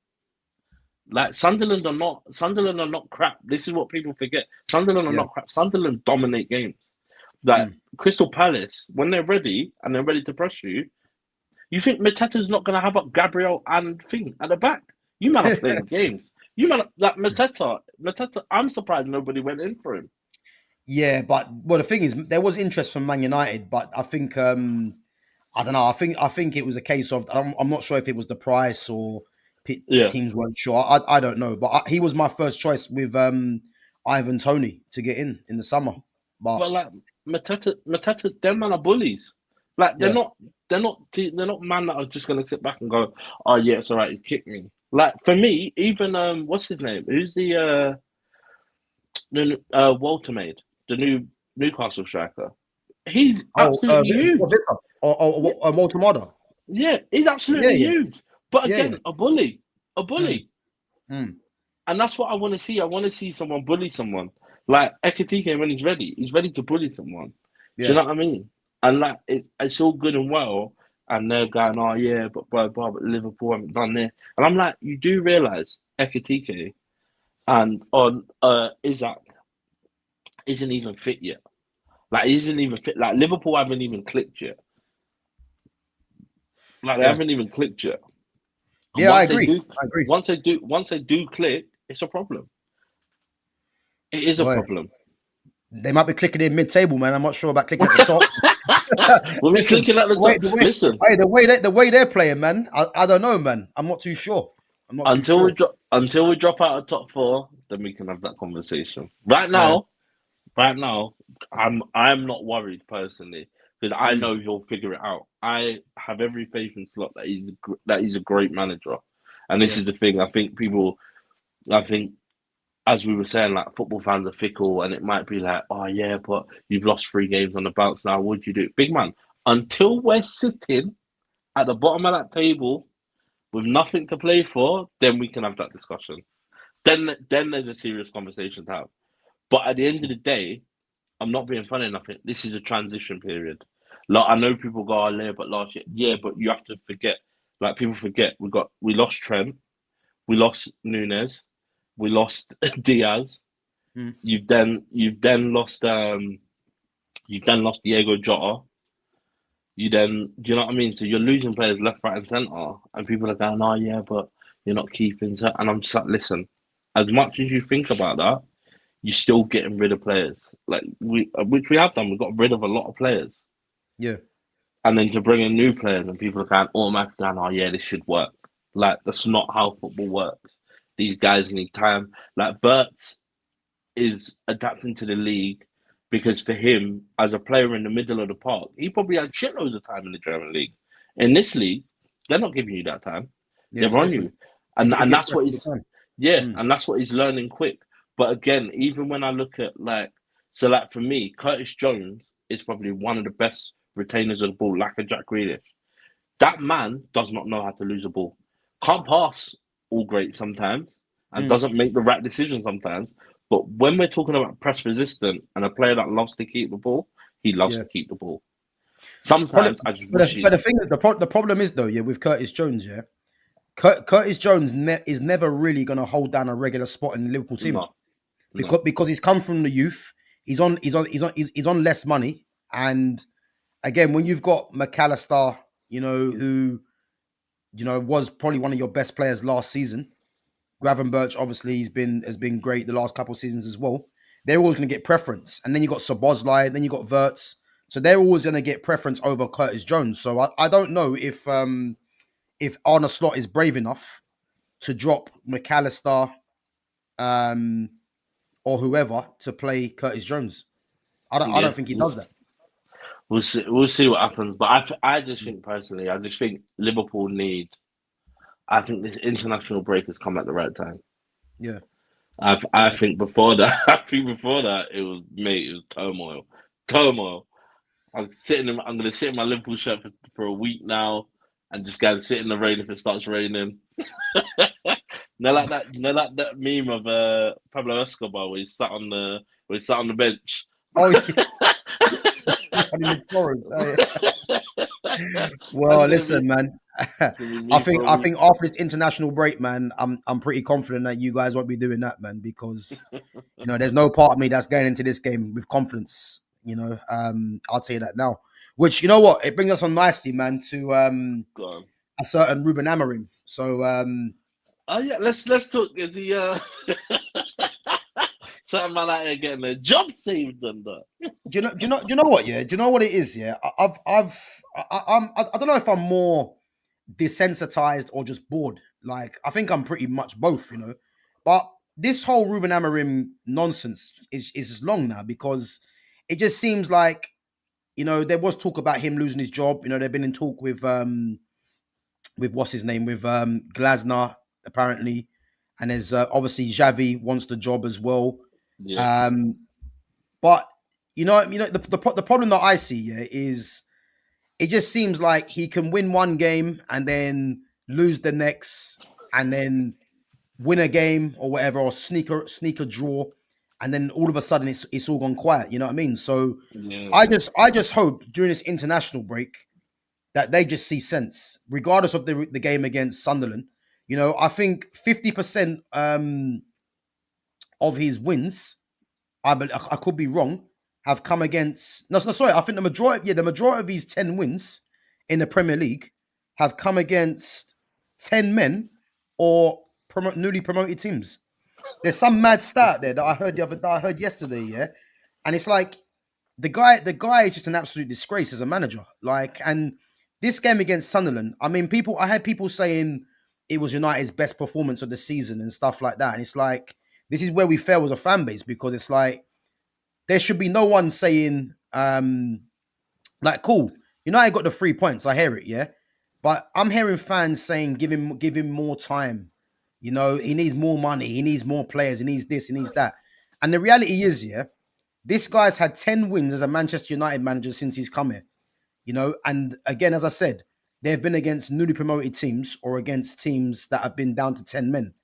Like Sunderland are not crap. This is what people forget. Sunderland are not crap. Sunderland dominate games. Like Crystal Palace, when they're ready and they're ready to press you, you think Mateta's not gonna have up Gabriel and Thing at the back. You man are playing games. You man like Mateta, I'm surprised nobody went in for him. Yeah, but the thing is, there was interest from Man United, but I think I don't know. I think it was a case of I'm not sure if it was the price or teams weren't sure. I don't know, but he was my first choice with Ivan Toney to get in the summer. But like Mateta, them man are bullies. Like they're not man that are just gonna sit back and go, oh yeah, it's all right, he kicked me. Like for me, even what's his name? Who's the Walter made? The new Newcastle striker. He's absolutely huge. Or Walter Modder. Yeah, he's absolutely huge. But again, a bully. And that's what I want to see. I want to see someone bully someone. Like Ekitike, when he's ready to bully someone. Do you know what I mean? And like it's all good and well, and they're going, oh yeah, but Liverpool haven't done this. And I'm like, you do realise Ekitike and on Isak isn't even fit yet. Like, he isn't even fit. Like, Liverpool haven't even clicked yet. Like, they haven't even clicked yet. And I agree. Once they do click, it's a problem. It is a problem. They might be clicking in mid-table, man. I'm not sure about clicking at the top. We'll be clicking at the top. Listen. Hey, the way they're playing, man, I don't know, man. I'm not too sure. Until we drop out of top 4, then we can have that conversation. Right now, I'm not worried personally, because I know he'll figure it out. I have every faith in Slot that he's a great manager, And this is the thing. I think, as we were saying, like football fans are fickle, and it might be like, oh yeah, but you've lost 3 games on the bounce now. Would you do it, big man? Until we're sitting at the bottom of that table with nothing to play for, then we can have that discussion. Then there's a serious conversation to have. But at the end of the day, I'm not being funny enough. This is a transition period. Like I know people go, oh, yeah, but last year, yeah, but you have to forget. Like people forget, we lost Trent, we lost Nunes, we lost Diaz. Mm. You've then lost Diego Jota. Do you know what I mean? So you're losing players left, right, and centre, and people are going, oh yeah, but you're not keeping. So, and I'm just like, listen, as much as you think about that, you're still getting rid of players. Like which we have done. We got rid of a lot of players. Yeah. And then to bring in new players, and people are kind of automatically going, oh yeah, this should work. Like that's not how football works. These guys need time. Like Wirtz is adapting to the league because for him, as a player in the middle of the park, he probably had shitloads of time in the German league. In this league, they're not giving you that time. Yeah, They're it's on different. you, and that's All what the he's time. and that's what he's learning quick. But again, even when I look at like for me, Curtis Jones is probably one of the best retainers of the ball, like a Jack Grealish. That man does not know how to lose a ball. Can't pass all great sometimes and doesn't make the right decision sometimes. But when we're talking about press resistant and a player that loves to keep the ball, he loves Yeah. to keep the ball. Probably, Sometimes I just wish but the thing is, the problem is though, yeah, with Curtis Jones, yeah, Curtis Jones is never really going to hold down a regular spot in the Liverpool team no, no. because he's come from the youth. He's on less money, and again, when you've got McAllister, who was probably one of your best players last season. Gravenberch, obviously, has been great the last couple of seasons as well. They're always going to get preference, and then you got Szoboszlai, then you got Wirtz, so they're always going to get preference over Curtis Jones. So I don't know if Arne Slot is brave enough to drop McAllister or whoever to play Curtis Jones. I Yeah, don't think he does that. we'll see. We'll see what happens. But I just think personally, I just think Liverpool need. I think this international break has come at the right time. Yeah, I think before that, it was mate, it was turmoil. I'm gonna sit in my Liverpool shirt for a week now, and just go and sit in the rain if it starts raining. Like that meme of Pablo Escobar where he sat on the bench. oh yeah. Well, listen, man. I think after this international break, man, I'm pretty confident that you guys won't be doing that, man, because there's no part of me that's going into this game with confidence. I'll tell you that now. Which you know what, it brings us on nicely, man, to a certain Ruben Amorim. So oh yeah, let's talk the certain man out here getting a job saved and that. do you know what? Yeah, do you know what it is? Yeah, I don't know if I'm more desensitized or just bored. Like I think I'm pretty much both, But this whole Ruben Amorim nonsense is just long now because it just seems like there was talk about him losing his job. They've been in talk with what's his name with Glasner apparently, and there's obviously Xavi wants the job as well. Yeah. But the problem that I see is it just seems like he can win one game and then lose the next, and then win a game or whatever, or sneak a draw, and then all of a sudden it's all gone quiet. You know what I mean? So Yeah. I just hope during this international break that they just see sense, regardless of the game against Sunderland. I think 50% of his wins, I could be wrong, have come against. No, sorry. I think the majority of his 10 wins in the Premier League have come against 10 men or newly promoted teams. There's some mad stat there that I heard yesterday, yeah, and it's like the guy is just an absolute disgrace as a manager. Like, and this game against Sunderland, I mean, I had people saying it was United's best performance of the season and stuff like that, and it's like this is where we fail as a fan base because it's like there should be no one saying, like, cool, United got the 3 points. I hear it, yeah. But I'm hearing fans saying give him more time. You know, he needs more money, he needs more players, he needs this, he needs that. And the reality is, yeah, this guy's had 10 wins as a Manchester United manager since he's come here. You know, and again, as I said, they've been against newly promoted teams or against teams that have been down to 10 men.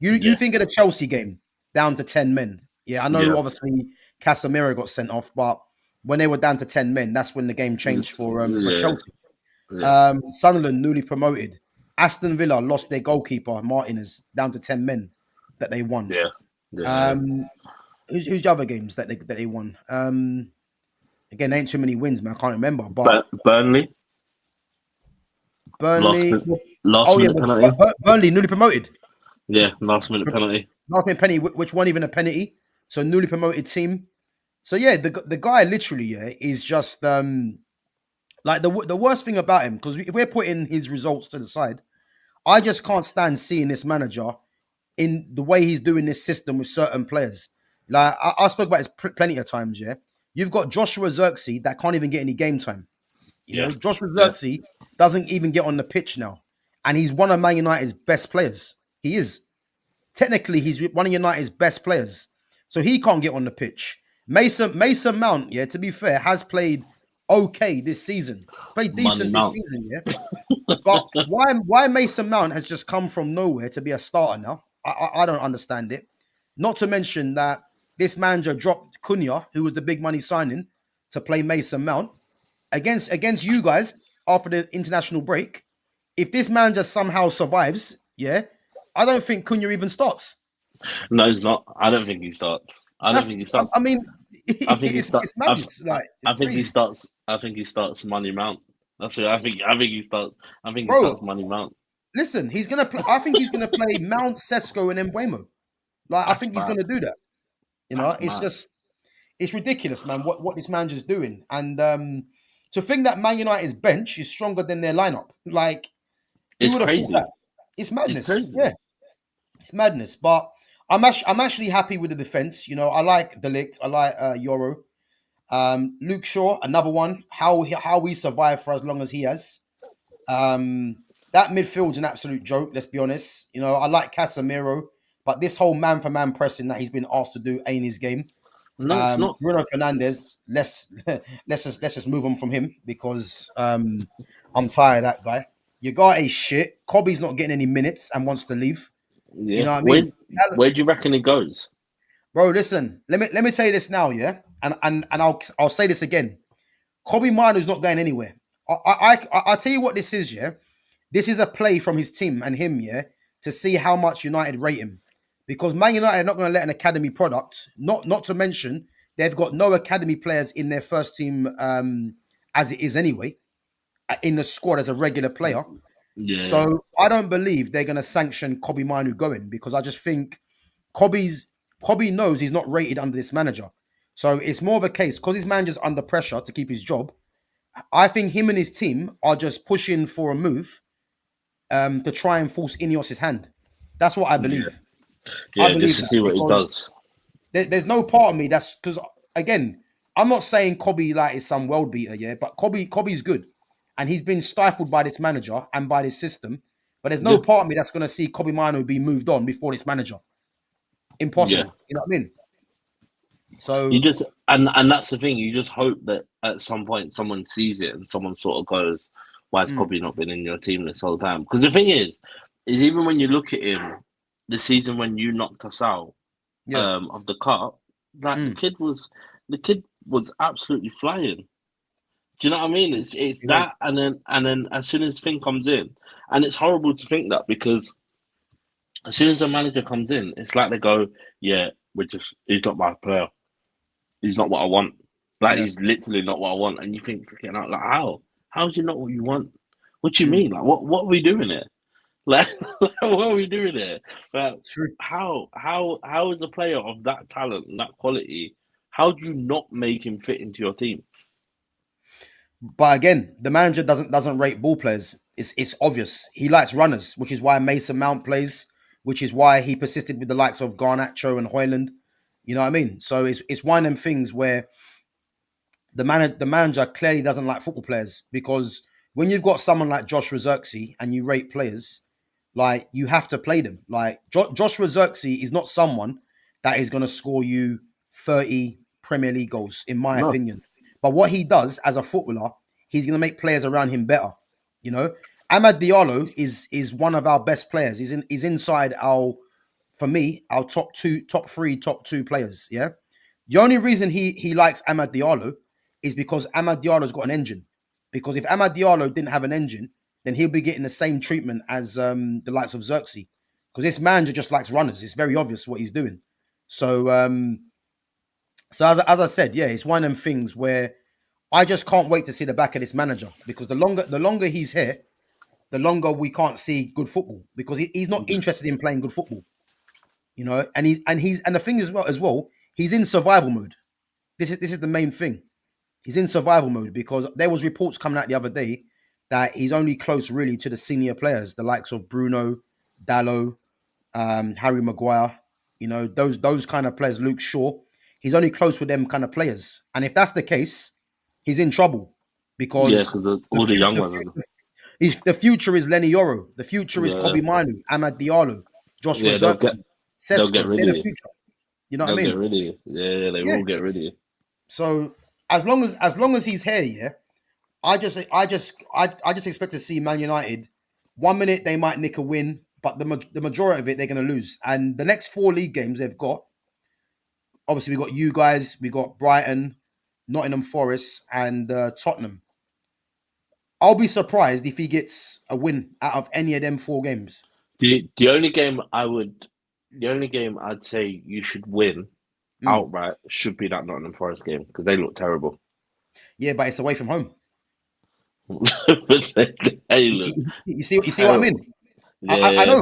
You Yeah, think of the Chelsea game, down to 10 men. Yeah, I know yeah, obviously Casemiro got sent off, but when they were down to 10 men, that's when the game changed for yeah, Chelsea. yeah, Sunderland newly promoted. Aston Villa lost their goalkeeper Martinez down to 10 men that they won. yeah, yeah. Um, who's the other games that they won? Again, there ain't too many wins, man. I can't remember. But Burnley last Burnley, minute, last oh yeah, minute penalty. Burnley newly promoted. Yeah, last minute penalty. Last minute penalty, which wasn't even a penalty. So newly promoted team. So yeah, the guy literally is just like the worst thing about him, because if we're putting his results to the side, I just can't stand seeing this manager in the way he's doing this system with certain players. Like I spoke about this plenty of times. Yeah, you've got Joshua Zirkzee that can't even get any game time. You Yeah, know, Joshua yeah. Zirkzee doesn't even get on the pitch now, and he's one of Man United's best players. He is technically he's one of United's best players, so he can't get on the pitch. Mason Mount, yeah, to be fair, has played okay this season. He's played Money decent this Mount. season, yeah. But why Mason Mount has just come from nowhere to be a starter now? I don't understand it. Not to mention that this manager dropped Cunha, who was the big money signing, to play Mason Mount against you guys after the international break. If this manager somehow survives, yeah, I don't think Cunha even starts. No, he's not. I don't think he starts. I don't That's think he starts. I mean, I think he it's starts. it's madness. Like it's I think he crazy, starts. I think he starts Money Mount. That's it. I think he starts. I think he bro. starts Money Mount. Listen, he's gonna play. I think he's gonna play Mount, Sesko, and Embuemo. Like I That's think he's bad. gonna do that. You know, That's it's mad. just it's ridiculous, man. What this manager's doing, and to think that Man United's bench is stronger than their lineup. Like who It's would have thought crazy. that? It's It's madness. crazy. Yeah, it's madness. But I'm actually happy with the defense. You know, I like Delict. I like Euro. Luke Shaw, another one. How he survived for as long as he has. Um, that midfield's an absolute joke. Let's be honest. You know, I like Casemiro, but this whole man for man pressing that he's been asked to do ain't his game. No, it's not. Bruno Fernandez, let's just move on from him because I'm tired of that guy. You got a shit. Kobe's not getting any minutes and wants to leave. You Yeah. know what I mean? Where do you reckon it goes? Bro, listen, let me tell you this now, yeah? And I'll say this again. Kobe Manu's not going anywhere. I'll tell you what this is, yeah. This is a play from his team and him, yeah, to see how much United rate him. Because Man United are not going to let an academy product, not to mention they've got no academy players in their first team as it is anyway, in the squad as a regular player. Yeah. So I don't believe they're going to sanction Kobe Manu going because I just think Kobe knows he's not rated under this manager. So it's more of a case because his manager's under pressure to keep his job. I think him and his team are just pushing for a move to try and force Ineos's hand. That's what I Yeah. believe. I Yeah. Just believe to that see what he because does. there's no part of me that's because again, I'm not saying Kobe like is some world beater, yeah, but Kobe's good, and he's been stifled by this manager and by this system. But there's no Yeah. part of me that's going to see Kobe Mino be moved on before this manager. Yeah. Impossible. You know what I mean? You So just and that's the thing. You just hope that at some point someone sees it and someone sort of goes, "Why has mm, Kobe not been in your team this whole time?" Because the thing is even when you look at him, the season when you knocked us out yeah, of the cup, like mm, the kid was absolutely flying. Do you know what I mean? It's he was. that, and then as soon as Finn comes in, and it's horrible to think that because as soon as a manager comes in, it's like they go, "Yeah, we're just he's not my player." He's not what I want. Like Yeah, he's literally not what I want. And you think, freaking out, like how? How is he not what you want? What do you mm, mean? Like what are we doing here? Like what are we doing here? Like it's true. how is a player of that talent and that quality? How do you not make him fit into your team? But again, the manager doesn't rate ball players. It's obvious. He likes runners, which is why Mason Mount plays, which is why he persisted with the likes of Garnacho and Hoyland. You know what I mean? So it's one of them things where the manager clearly doesn't like football players because when you've got someone like Josh Zirkzee and you rate players, like you have to play them. Like Josh Zirkzee is not someone that is going to score you 30 Premier League goals, in my No. opinion. But what he does as a footballer, he's going to make players around him better. You know, Amad Diallo is one of our best players. He's inside our, for me, our top two players. Yeah. The only reason he likes Amad Diallo is because Amad Diallo's got an engine. Because if Amad Diallo didn't have an engine, then he'll be getting the same treatment as the likes of Xerxes. Because this manager just likes runners. It's very obvious what he's doing. So, as I said, yeah, it's one of them things where I just can't wait to see the back of this manager, because the longer he's here, the longer we can't see good football, because he's not interested in playing good football, you know. And the thing as well, he's in survival mode. This is the main thing. He's in survival mode because there was reports coming out the other day that he's only close really to the senior players, the likes of Bruno, Dallo, Harry Maguire, you know, those kind of players, Luke Shaw. He's only close with them kind of players. And if that's the case, he's in trouble, because because all the young ones. the future is Lenny Yoro. The future is Kobe Manu, Amad Diallo, Joshua Zirkzee, they'll get Sesko. rid They're of the you. future. You know what I They'll mean? get rid of you. Yeah, they will get rid of you. So as long as he's here, yeah, I just expect to see Man United. 1 minute they might nick a win, but the majority of it they're going to lose. And the next 4 league games they've got, obviously we got you guys, we got Brighton, Nottingham Forest, and Tottenham. I'll be surprised if he gets a win out of any of them 4 games. The only game I'd say you should win outright should be that Nottingham Forest game, because they look terrible. Yeah, but it's away from home. Hey, look. You see what I mean? Yeah. I know,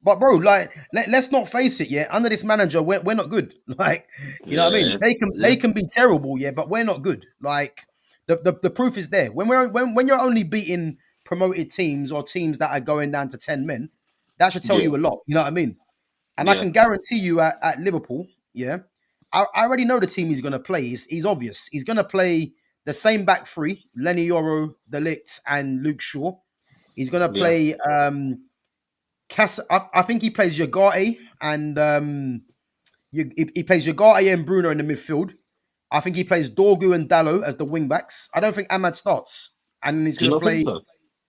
but bro, like let's not face it. Yeah, under this manager, we're not good. Like, you know what I mean? They can be terrible, yeah, but we're not good. Like the proof is there. When you're only beating promoted teams or teams that are going down to 10 men, that should tell you a lot. You know what I mean? And I can guarantee you at Liverpool, yeah, I already know the team he's going to play. He's obvious. He's going to play the same back 3: Lenny Yoro, De Ligt, and Luke Shaw. He's going to play I think he plays Ugarte and he plays Ugarte and Bruno in the midfield. I think he plays Dorgu and Dallo as the wing backs. I don't think Ahmad starts, and he's going to play. So?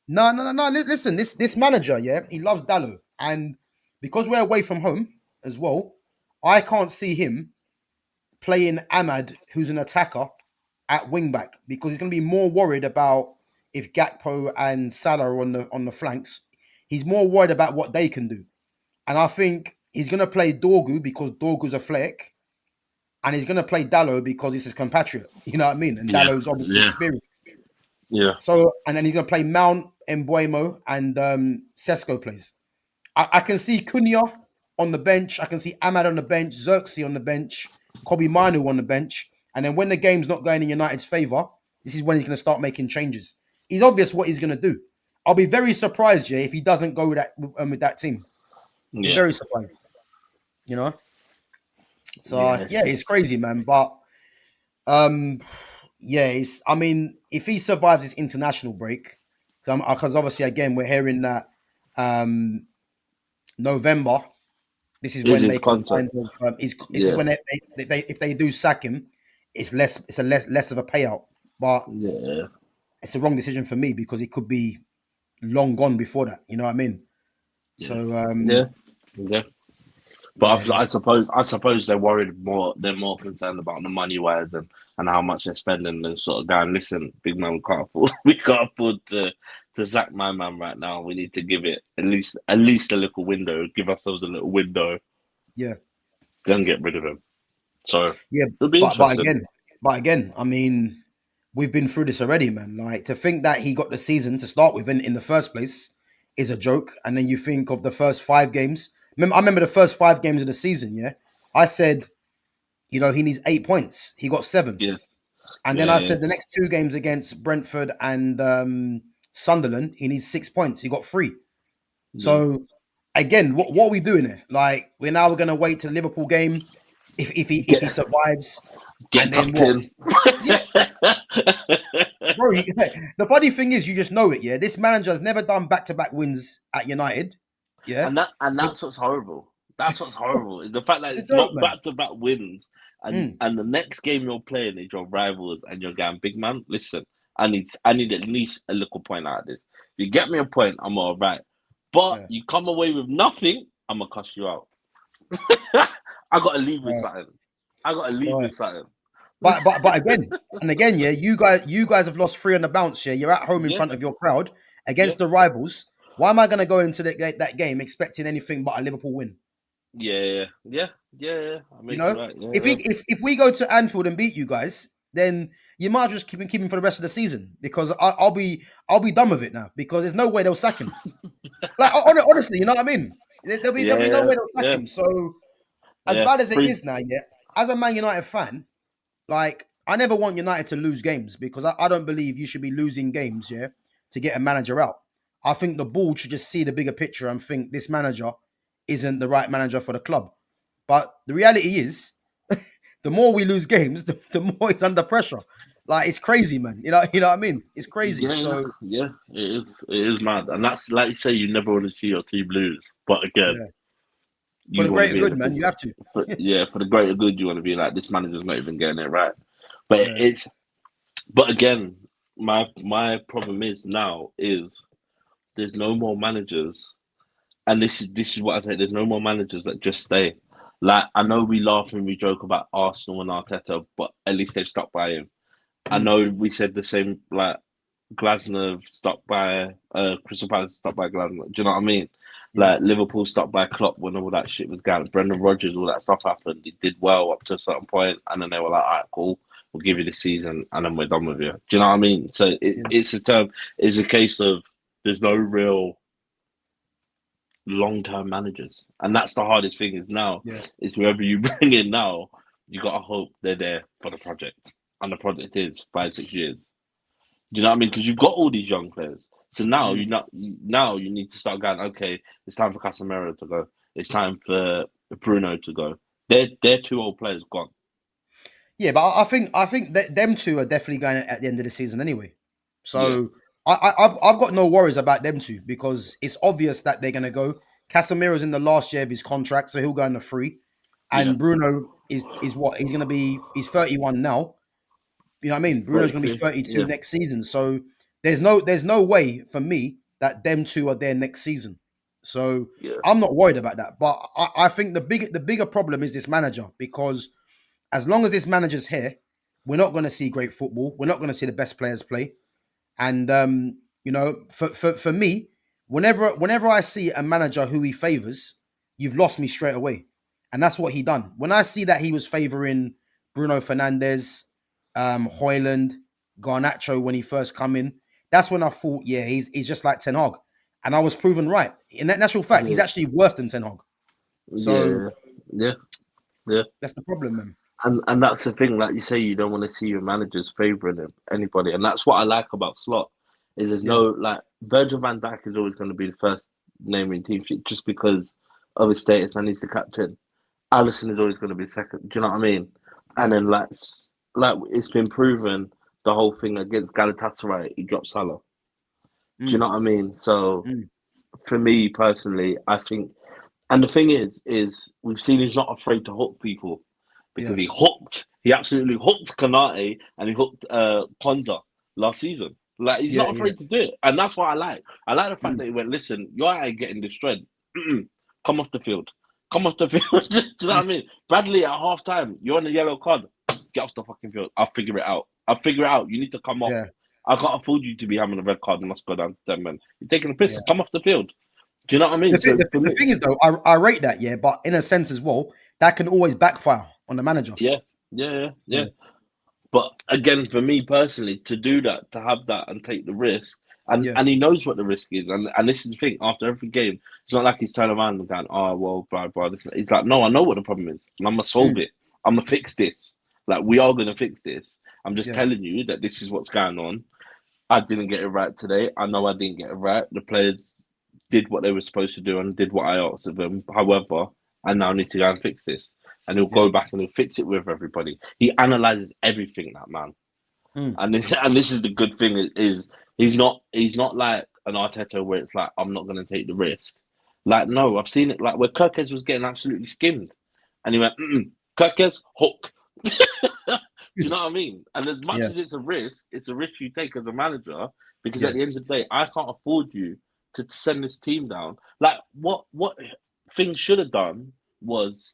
No. Listen, this manager, yeah, he loves Dallo, and because we're away from home as well, I can't see him playing Ahmad, who's an attacker, at wing back, because he's going to be more worried about if Gakpo and Salah are on the flanks. He's more worried about what they can do. And I think he's going to play Dorgu because Dorgu's a flick. And he's going to play Dallo because he's his compatriot. You know what I mean? And Dallo's obviously experienced. Yeah. So, and then he's going to play Mount, Mbuemo, and Sesko plays. I can see Cunha on the bench. I can see Ahmad on the bench, Xerxes on the bench, Kobe Manu on the bench. And then when the game's not going in United's favour, this is when he's going to start making changes. It's obvious what he's going to do. I'll be very surprised, Jay, if he doesn't go with that team. Yeah. Very surprised. You know? So, it's crazy, man. But, if he survives this international break, because obviously, again, we're hearing that November, this is when they can kind of, this is when if they do sack him, it's less of a payout. But it's a wrong decision for me, because it could be long gone before that. You know what I mean? So But I suppose they're worried more. They're more concerned about the money wise and how much they're spending, and sort of going, listen, big man, we can't afford to sack my man right now. We need to give it at least a little window. Give ourselves a little window. Yeah. Then get rid of him. So it'll be interesting. But again, I mean, we've been through this already, man. Like, to think that he got the season to start with in the first place is a joke. And then you think of the first 5 games. I remember the first 5 games of the season, yeah? I said, he needs 8 points. He got 7. Yeah. And then I said the next 2 games against Brentford and Sunderland, he needs 6 points. He got 3. Yeah. So, again, what are we doing here? Like, we're going to wait till the Liverpool game if he survives. Get tucked in. bro. The funny thing is, you just know it. Yeah, this manager has never done back-to-back wins at United. Yeah, that's what's horrible. That's what's horrible is the fact that it's a it's joke, not man. back to back wins, Mm, and the next game you're playing is your rivals, and you're going big man. Listen, I need at least a little point out of this. If you get me a point, I'm all right. But yeah, you come away with nothing, I'm gonna cuss you out. I gotta leave with right, something. I gotta leave right. with something. But again and again, yeah, you guys have lost three on the bounce. Yeah, you're at home in Yeah, front of your crowd yeah, against the rivals. Why am I going to go into that game expecting anything but a Liverpool win? yeah. I You make you know, right. if Yeah, we if we go to Anfield and beat you guys, then you might as well just keep him for the rest of the season because I'll be done with it now because there's no way they'll sack him. Like honestly, you know what I mean? There'll be no yeah, way they'll sack yeah, him. So as yeah. bad as it Free. is now, yeah, as a Man United fan, like I never want United to lose games because I don't believe you should be losing games, yeah, to get a manager out. I think the board should just see the bigger picture and think this manager isn't the right manager for the club. But the reality is, the more we lose games, the more it's under pressure. Like it's crazy, man. You know what I mean? It's crazy. Yeah, So yeah. It is mad, and that's like you say. You never want to see your team lose, but again, yeah, for the you want to greater be in good, a man, you position. have to. For the greater good, you want to be like this manager's not even getting it right. But Yeah, it's but again, my problem is now is there's no more managers, and this is what I say. There's no more managers that just stay. Like I know we laugh and we joke about Arsenal and Arteta, but at least they've stuck by him. I mm, know we said the same. Like Glasner stuck by Crystal Palace stuck by Glasner. Do you know what I mean? yeah, Like Liverpool stuck by Klopp when all that shit was going. Brendan Rodgers, all that stuff happened. He did well up to a certain point, and then they were like, "All right, cool, we'll give you the season, and then we're done with you." Do you know what I mean? So yeah, it's a case of there's no real long-term managers, and that's the hardest thing. Is now yeah, is whoever you bring in now, you gotta hope they're there for the project, and the project is 5 6 years. Do you know what I mean? Because you've got all these young players. So now mm. now you need to start going. Okay, it's time for Casemiro to go. It's time for Bruno to go. They're two old players gone. Yeah. But I think that them two are definitely going at the end of the season anyway. Yeah, So I've got no worries about them two because it's obvious that they're gonna go. Casemiro's in the last year of his contract, so he'll go in the free. yeah. And Bruno is what he's gonna be. He's 31 now. You know what I mean? Bruno's gonna be 32. 32 Yeah, next season. So there's no way for me that them two are there next season. So yeah, I'm not worried about that. But I think the bigger problem is this manager because as long as this manager's here, we're not going to see great football. We're not going to see the best players play. And for me, whenever I see a manager who he favors, you've lost me straight away. And that's what he done. When I see that he was favoring Bruno Fernandes, Hoyland, Garnacho when he first come in, that's when I thought, yeah, he's just like Ten Hag. And I was proven right. In that natural fact, he's yeah, actually worse than Ten Hag. So yeah, yeah, yeah. that's the problem, man. And that's the thing. Like you say, you don't want to see your managers favouring anybody, and that's what I like about Slot. Is there's Yeah, no like Virgil Van Dijk is always going to be the first name in team sheet just because of his status and he's the captain. Allison is always going to be second. Do you know what I mean? And yeah. then like it's been proven the whole thing against Galatasaray, he dropped Salah. Do you Mm, know what I mean? So mm, for me personally, I think, and the thing is we've seen he's not afraid to hook people because yeah, he absolutely hooked Kanate and he hooked Konza last season. Like he's yeah, not yeah. afraid to do it, and that's what I like. I like the fact Mm, that he went, listen, you're getting destroyed. Come off the field. Come off the field. Do you know what I mm, mean? Bradley at half time, you're on a yellow card. Get off the fucking field. I'll figure it out. I'll figure it out. You need to come off. yeah, I can't afford you to be having a red card and must go down to 10 men. You're taking a piss. yeah. Come off the field. Do you know what I The, mean? thi- So the, for the me, thing is, though, I rate that, yeah, but in a sense as well, that can always backfire on the manager. yeah, yeah. So, But again, for me personally, to do that, to have that and take the risk, yeah, and he knows what the risk is, and this is the thing. After every game, it's not like he's turning around and going, "Oh well, blah." This. He's like, "No, I know what the problem is, and I'm gonna solve mm, it. I'm gonna fix this. Like we are gonna fix this. I'm just yeah, telling you that this is what's going on. I didn't get it right today. I know I didn't get it right. The players did what they were supposed to do and did what I asked of them. However, I now need to go and fix this." And he'll yeah, go back and he'll fix it with everybody. He analyzes everything, that man. Mm. And this is the good thing is he's not like an Arteta where it's like I'm not going to take the risk. Like no, I've seen it like where Kirkes was getting absolutely skimmed, and he went Kirkes hook. Do you know what I mean? And as much Yeah. as it's a risk you take as a manager because Yeah. at the end of the day, I can't afford you to send this team down. Like what things should have done was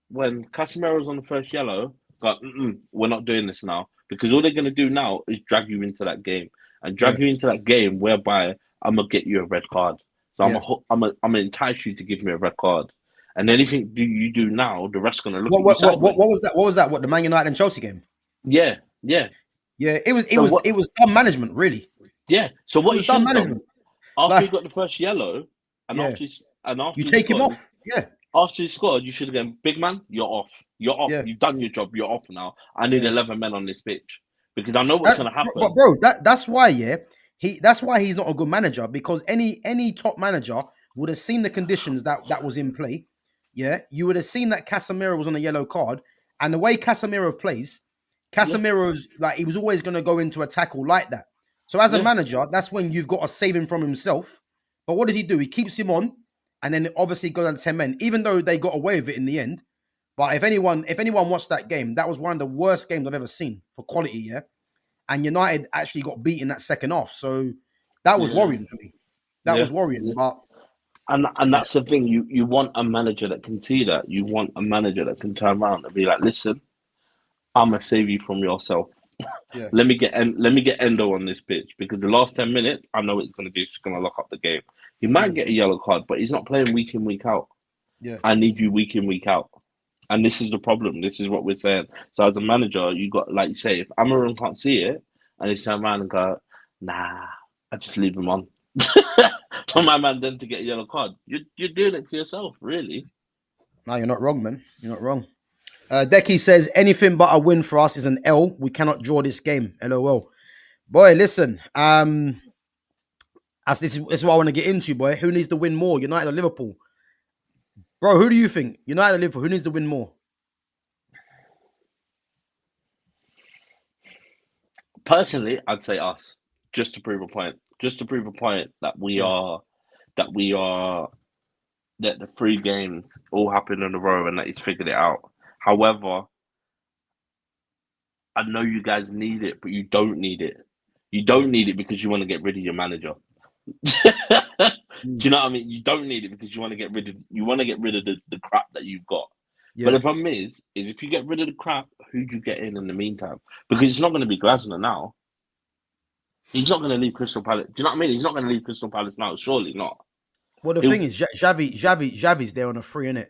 when Casemiro was on the first yellow, got we're not doing this now because all they're going to do now is drag you into that game and Yeah. drag you into that game whereby I'm gonna get you a red card. So Yeah. I'm gonna entice you to give me a red card, and anything you do now, the rest gonna look What at you what what sideways. what, what was that? What was that? What, the Man United and Chelsea game? Yeah, yeah. Yeah, it was it So was what? it was dumb management, really. Yeah. So It what was he should dumb have done management. after he Like, got the first yellow, and yeah, after you he take him scored, off. Yeah, after he scored, you should have gone, big man, you're off. You're off. yeah, You've done your job. You're off now. I need yeah. 11 men on this pitch because I know what's That, going to but happen. bro, that's why, yeah, that's why he's not a good manager, because any top manager would have seen the conditions that was in play. Yeah, you would have seen that Casemiro was on a yellow card, and the way Casemiro plays, Yeah, Casemiro's like he was always going to go into a tackle like that. So as a yeah, manager, that's when you've got to save him from himself. But what does he do? He keeps him on, and then obviously goes down to 10 men, even though they got away with it in the end. But if anyone watched that game, that was one of the worst games I've ever seen for quality. Yeah, and United actually got beaten that second half. So that was yeah, worrying for me. That yeah. was worrying. Yeah. But And yeah, that's the thing. You want a manager that can see that. You want a manager that can turn around and be like, listen, I'm gonna save you from yourself. yeah, Let me get Endo on this pitch because the last 10 minutes, I know it's gonna be just gonna lock up the game. He might mm, get a yellow card, but he's not playing week in week out. yeah. I need you week in week out. And this is the problem. This is what we're saying. So as a manager, you got like you say, if Amarim can't see it and he turn around and go, nah, I just leave him on. For my man then to get a yellow card. You're doing it to yourself, really. No, you're not wrong, man. You're not wrong. Decky says anything but a win for us is an L. We cannot draw this game. LOL. Boy, listen. As this is what I want to get into, boy. Who needs to win more, United or Liverpool? Bro, who do you think? United or Liverpool? Who needs to win more? Personally, I'd say us. Just to prove a point. Just to prove a point that Yeah. that the three games all happened in a row and that he's figured it out. However, I know you guys need it, but you don't need it. You Yeah. don't need it because you want to get rid of your manager. Do Mm, you know what I mean? You don't need it because you want to get rid of the crap that you've got. But yeah. the problem is if you get rid of the crap, who do you get in the meantime? Because it's not going to be Glasner now. He's not going to leave Crystal Palace. Do you know what I mean? He's not going to leave Crystal Palace now. Surely not. Well, the He'll, thing is, Xavi's there on a free, innit?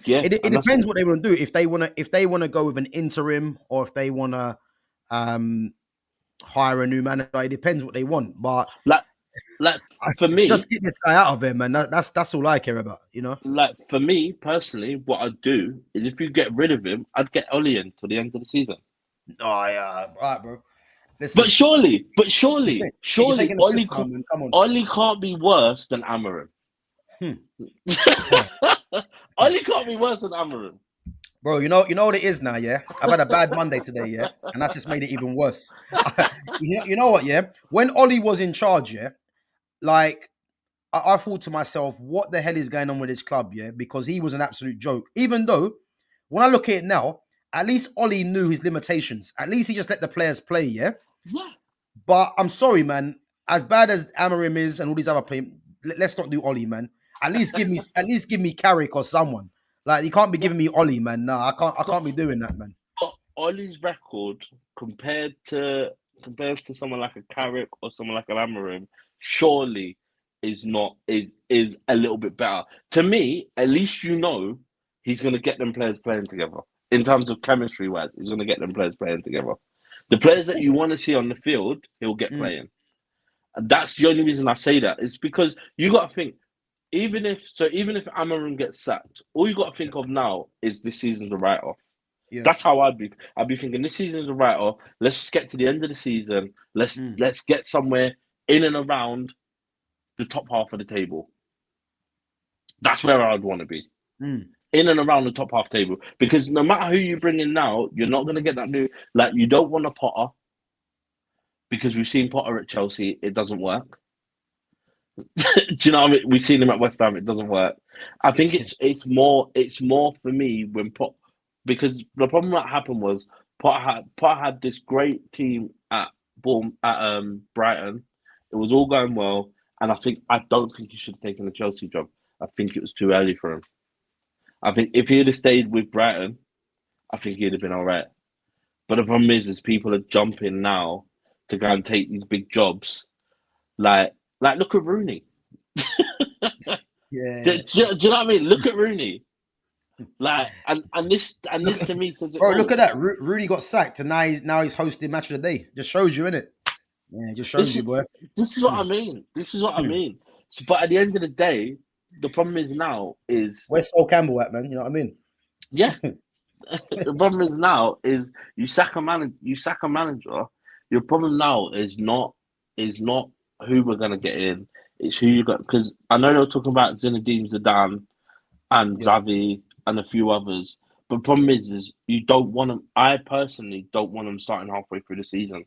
yeah, It and that's depends what they want to do. If they want to go with an interim, or if they want to hire a new manager. It depends what they want. But like like for just me, get this guy out of here, man. That's all I care about. You know. like for me personally, what I'd do is if you get rid of him, I'd get Oli in till the end of the season. Oh yeah, all right, bro. But Listen, surely, you're taking the piss now, man. Come on. Oli can't be worse than Amarim. Hmm. Oli can't be worse than Amarim. Bro, you know what it is now, yeah? I've had a bad Monday today, yeah? And that's just made it even worse. You know what, yeah? When Ollie was in charge, yeah, like, I thought to myself, what the hell is going on with this club, yeah? Because he was an absolute joke. Even though, when I look at it now, at least Ollie knew his limitations. At least he just let the players play, yeah? Yeah. But I'm sorry, man. As bad as Amarim is and all these other players, let's not do Ollie, man. At least give me Carrick or someone. Like, you can't be giving me Ollie, man. No, I can't be doing that, man. But Ollie's record compared to someone like a Carrick or someone like an Amarim, surely is a little bit better. To me, at least you know he's gonna get them players playing together. In terms of chemistry wise, he's gonna get them players playing together. The players that you want to see on the field, he'll get Mm, playing. And that's the only reason I say that. It's because you gotta think, even if Amarim gets sacked, all you gotta think of now is this season's a write off. yeah. That's how I'd be. I'd be thinking this season's a write off. Let's just get to the end of the season. Mm, Let's get somewhere in and around the top half of the table. That's where I'd want to be. mm. In and around the top half table. Because no matter who you bring in now, you're not gonna get that new, like, you don't want a Potter, because we've seen Potter at Chelsea, it doesn't work. Do you know what I mean? We've seen him at West Ham, it doesn't work. I think it's more for me when Potter, because the problem that happened was Potter had this great team at Brighton. It was all going well, and I don't think he should have taken the Chelsea job. I think it was too early for him. I think if he had stayed with Brighton, I think he'd have been all right. But the problem is people are jumping now to go and take these big jobs. Like look at Rooney. Yeah. Do you know what I mean? Look at Rooney. Like, and this to me says it Bro, all. look at that. Rooney got sacked, and now he's hosting Match of the Day. Just shows you, innit? Yeah, just shows you, boy. This is what I mean. I mean. So, but at the end of the day, the problem is now is where's Sol Campbell at, man? You know what I mean? Yeah. The problem is now is you sack a manager. Your problem now is not who we're gonna get in. It's who you got, because I know they're talking about Zinedine Zidane and Xavi and a few others. But the problem is you don't want them. I personally don't want them starting halfway through the season.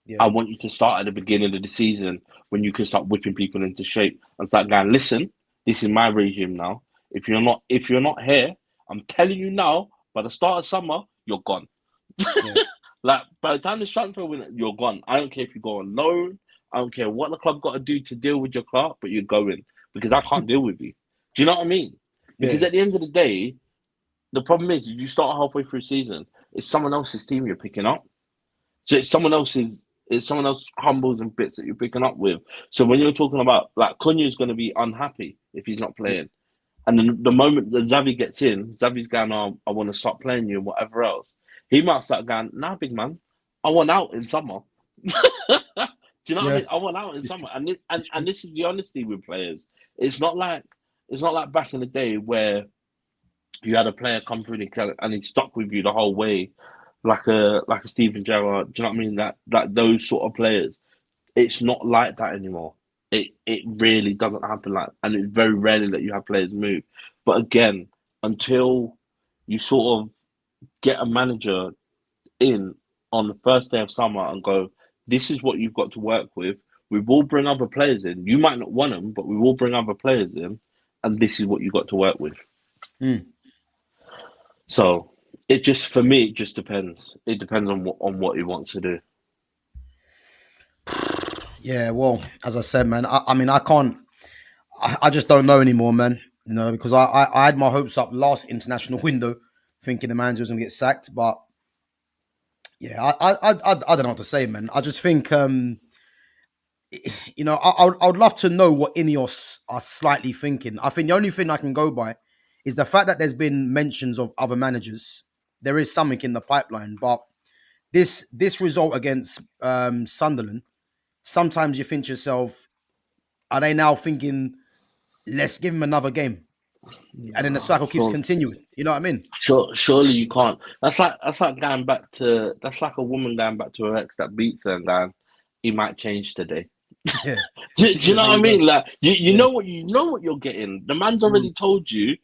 Yeah. I want you to start at the beginning of the season when you can start whipping people into shape and start going, listen, this is my regime now. If you're not here, I'm telling you now, by the start of summer, you're gone. Yeah. Like, by the time the transfer window, you're gone. I don't care if you go on loan. I don't care what the club got to do to deal with your club, but you're going, because I can't deal with you. Do you know what I mean? Because at the end of the day, the problem is you start halfway through season, it's someone else's team you're picking up. So it's someone else's crumbles and bits that you're picking up with. So when you're talking about, like, Cunha's going to be unhappy if he's not playing. And then the moment that Xavi gets in, Xavi's going, oh, I want to start playing you and whatever else. He might start going, nah, big man, I want out in summer. Do you know what I mean? I want out in summer. And this is the honesty with players. It's not like back in the day where you had a player come through and he stuck with you the whole way, like a Steven Gerrard. Do you know what I mean? That those sort of players. It's not like that anymore. It really doesn't happen like, and it's very rarely that you have players move. But again, until you sort of get a manager in on the first day of summer and go, this is what you've got to work with. We will bring other players in. You might not want them, but we will bring other players in, and this is what you've got to work with. So it just, for me, it just depends. It depends on what he wants to do. Yeah, well, as I said, man, I mean, I can't. I just don't know anymore, man. You know, because I had my hopes up last international window, thinking the manager was gonna get sacked, but yeah, I don't know what to say, man. I just think, you know, I would love to know what Ineos are slightly thinking. I think the only thing I can go by is the fact that there's been mentions of other managers. There is something in the pipeline, but this result against Sunderland, sometimes you think to yourself, are they now thinking, let's give him another game? And then the cycle keeps continuing. You know what I mean? Surely you can't. That's like going back to, that's like a woman going back to her ex that beats her and going, he might change today. Yeah. do you know what I mean? Like you know what you're getting. The man's already told you,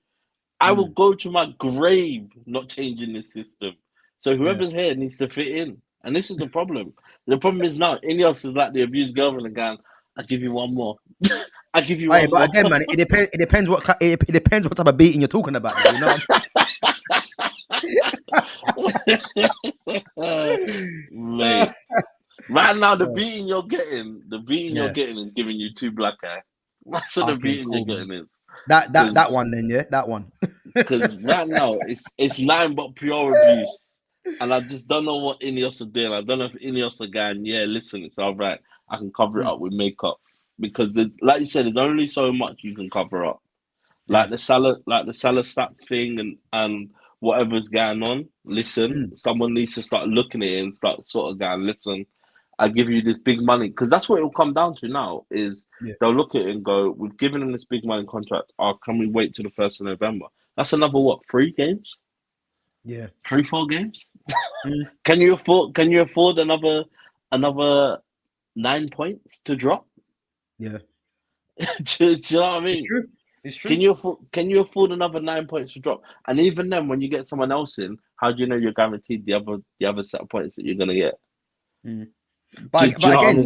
I will go to my grave not changing this system. So whoever's here needs to fit in. And this is the problem. The problem is now Ineos is like the abused girlfriend again. I'll give you one more. I'll give you one more. But again, man, it depends what type of beating you're talking about. You know? Mate. Right now, the beating you're getting is giving you 2 black eye. That's what the beating you're getting is. That one then, yeah, that one. Because right now it's nothing but pure abuse, and I just don't know what Ineos are doing. I don't know if Ineos are going, yeah, listen, it's all right. I can cover it up with makeup, because there's, like you said, there's only so much you can cover up. Like the Salah stats thing and whatever's going on. Listen, someone needs to start looking at it and start sort of going, listen, I give you this big money, because that's what it'll come down to now. Is they'll look at it and go, we've given them this big money contract. Can we wait till the 1st of November? That's another 3 games? Yeah, 3-4 games. Can you afford another 9 points to drop? Yeah. do you know what I mean? It's true. Can you afford another 9 points to drop? And even then, when you get someone else in, how do you know you're guaranteed the other set of points that you're gonna get? Do But you know what I again,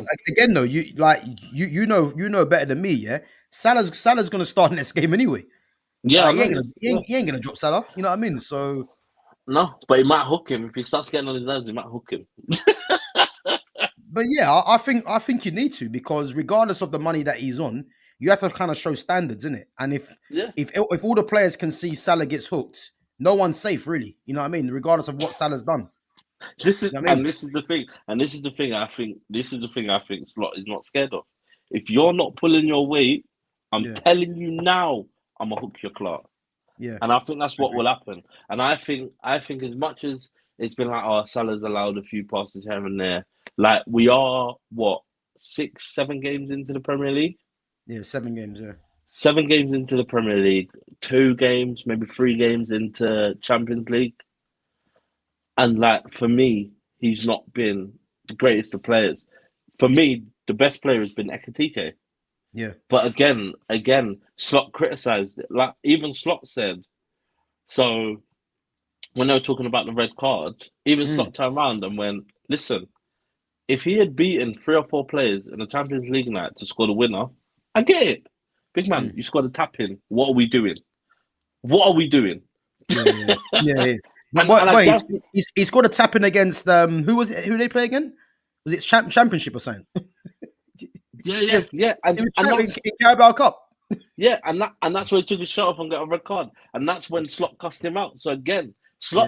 mean? though, you know better than me. Yeah, Salah's gonna start next game anyway. Yeah, I Like know. Yeah. he ain't gonna drop Salah. You know what I mean? So, No, but he might hook him if he starts getting on his nerves. He might hook him. but yeah, I think you need to, because regardless of the money that he's on, you have to kind of show standards, innit? And Yeah. if all the players can see Salah gets hooked, no one's safe, really. You know what I mean? Regardless of what Salah's done. You know what I mean? This is the thing, and this is the thing. I think Slot is not scared of. If you're not pulling your weight, I'm Yeah, telling you now, I'm gonna hook your clock. yeah, And I think that's I what agree. will happen. And I think as much as it's been like, oh, Salah's allowed a few passes here and there, like we are what 6, 7 games into the Premier League. Yeah, 7 games. Yeah, 7 games into the Premier League, 2 games, maybe 3 games into Champions League. And like for me, he's not been the greatest of players. For me, the best player has been Ekatike. yeah. But again, Slot criticised it. Like even Slot said, so when they were talking about the red card, even Mm, Slot turned around and went, listen, if he had beaten 3 or 4 players in the Champions League night to score the winner, I get it. Big man, mm. you scored a tap in. What are we doing? What are we doing? Yeah, yeah, yeah, yeah. But And I guess he's got a tapping against who was it? Who did they play again? Was it championship or something? yeah, yeah. It was And champion that's in Carabao Cup. yeah, and that's where he took his shot off and got a red card. And that's when Slot cussed him out. So again, Yeah.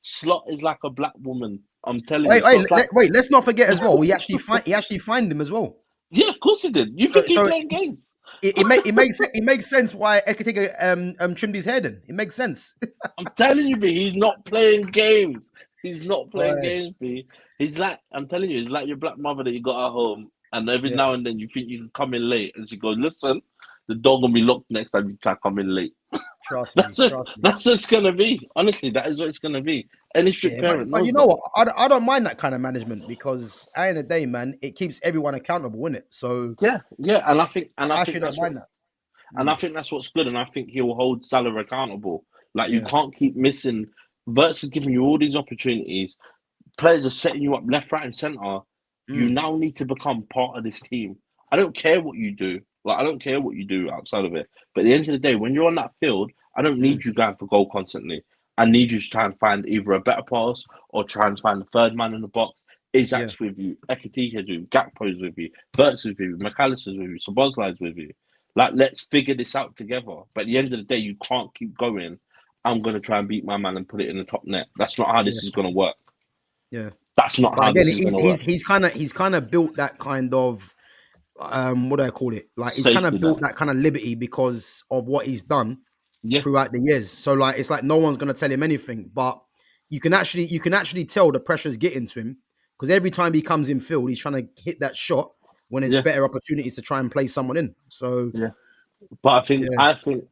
Slot is like a black woman. I'm telling you, Slot's like Wait. Let's not forget as well. He actually fined him as well. yeah, of course he did. You So, think he's so playing games? it makes sense why Ekatike trimmed his hair. Then it makes sense. I'm telling you, B, he's not playing games. He's not playing Right. games, B. He's like, I'm telling you, he's like your black mother that you got at home, and every Yeah. now and then you think you can come in late, and she goes, "Listen, the dog will be locked next time you try to come in late." Trust me. Trust me. That's what it's gonna be. Honestly, that is what it's gonna be. Any strict Yeah, parent but knows you know that. what? I don't mind that kind of management, because at the end of the day, man, it keeps everyone accountable, innit? So Yeah, and I I think actually don't that's what, mind that. and I Mm, think that's what's good, and I think he'll hold Salah accountable. Like you yeah. can't keep missing. Verts is giving you all these opportunities. Players are setting you up left, right, and centre. You Mm, now need to become part of this team. I don't care what you do. Like I don't care what you do outside of it. But at the end of the day, when you're on that field, I don't mm, need you going for goal constantly. I need you to try and find either a better pass or try and find the third man in the box. yeah. Isak's with you, Ekatika's with you, Gakpo's with you, Verts with you, McAllister's with you, Szoboszlai's with you. Like, let's figure this out together. But at the end of the day, you can't keep going. I'm going to try and beat my man and put it in the top net. That's not how Yeah. this is going to work. Yeah. That's not But how again, this is going to work. he's kind of built that kind of what do I call it? Like he's kind Safety of built net. that kind of liberty because of what he's done Yeah. throughout the years. So like it's like no one's gonna tell him anything, but you can actually tell the pressure's getting to him, because every time he comes in field, he's trying to hit that shot when there's Yeah. better opportunities to try and play someone in. So Yeah. But yeah, I think